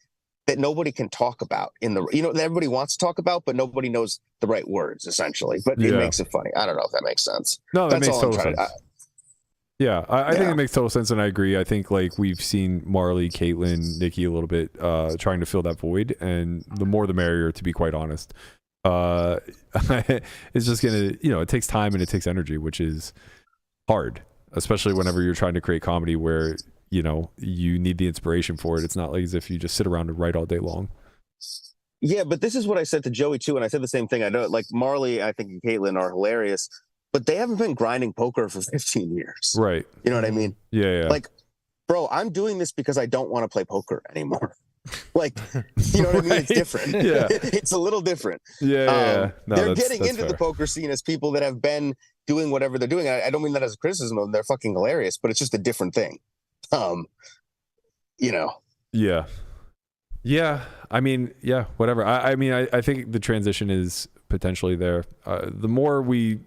that nobody can talk about that everybody wants to talk about, but nobody knows the right words essentially. But it makes it funny. I don't know if that makes sense. No, that That's makes all I'm total trying sense. I think it makes total sense, and I agree. I think like we've seen Marley, Caitlin, Nikki a little bit trying to fill that void, and the more the merrier, to be quite honest. It's just gonna, it takes time and it takes energy, which is hard, especially whenever you're trying to create comedy where you need the inspiration for it. It's not like as if you just sit around and write all day long. Yeah, but this is what I said to Joey too, and I said the same thing. I know, like Marley, I think, and Caitlin are hilarious, but they haven't been grinding poker for 15 years. Right. You know what I mean? Yeah. Like, bro, I'm doing this because I don't want to play poker anymore. Like, you know what I mean? It's different. Yeah. It's a little different. Yeah. No, they're getting that's into fair. the poker scene as people that have been doing whatever they're doing. I don't mean that as a criticism of them. They're fucking hilarious, but it's just a different thing. Yeah. I mean, whatever. I think the transition is potentially there. The more we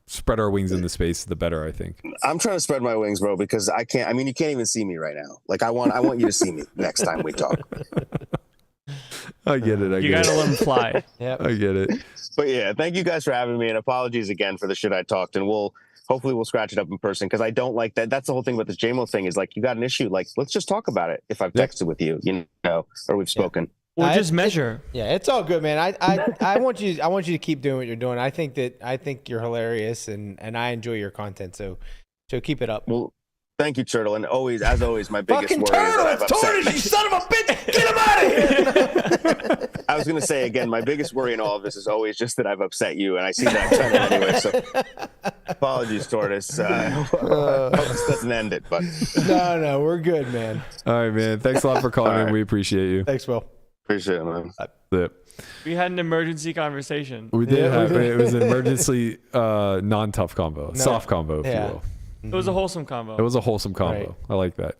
spread our wings in the space, the better, I think. I'm trying to spread my wings, bro, because I can't. I mean, you can't even see me right now. Like, I want you to see me next time we talk. I get it. You gotta let them fly. Yep. I get it. But yeah, thank you guys for having me, and apologies again for the shit I talked. And hopefully we'll scratch it up in person, because I don't like that. That's the whole thing about this JMO thing is like, you got an issue, like, let's just talk about it. If I've texted with you, or we've spoken. Or just measure. It's all good, man. I want you to keep doing what you're doing. I think you're hilarious, and I enjoy your content. So keep it up. Well, thank you, Turtle. And as always, my biggest Fucking worry is that turtle! I've It's upset tortoise, you son of a bitch! Get him out of here! I was going to say again, my biggest worry in all of this is always just that I've upset you, and I see that I've done it anyway. So apologies, Tortoise. I hope this doesn't end it, but No, we're good, man. All right, man. Thanks a lot for calling in. We appreciate you. Thanks, Will. appreciate it, man. Yeah. We had an emergency conversation. We did Yeah, have we did. it was an emergency non-tough combo, soft combo, if you will. It was a wholesome combo. It was a wholesome combo. Right. I like that.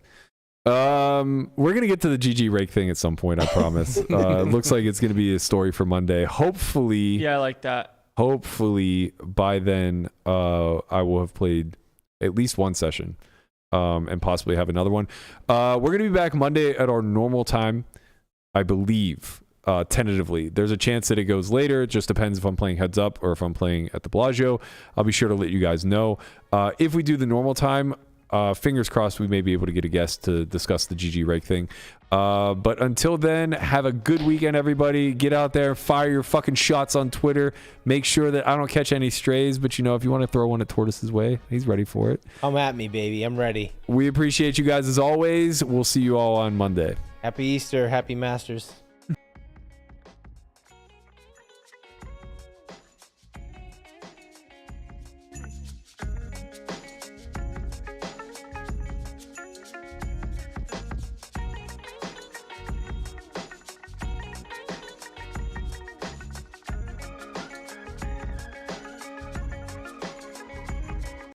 We're gonna get to the GG rake thing at some point, I promise. It looks like it's gonna be a story for Monday. Hopefully, Yeah, I like that. hopefully by then I will have played at least one session and possibly have another one. We're gonna be back Monday at our normal time, I believe. Tentatively, there's a chance that it goes later. It just depends if I'm playing heads up or if I'm playing at the Bellagio. I'll be sure to let you guys know. If we do the normal time, fingers crossed we may be able to get a guest to discuss the GG rake thing. But until then, have a good weekend, everybody. Get out there, fire your fucking shots on Twitter. Make sure that I don't catch any strays, but if you want to throw one at Tortoise's way, he's ready for it. Come at me, baby. I'm ready. We appreciate you guys as always. We'll see you all on Monday. Happy Easter. Happy Masters.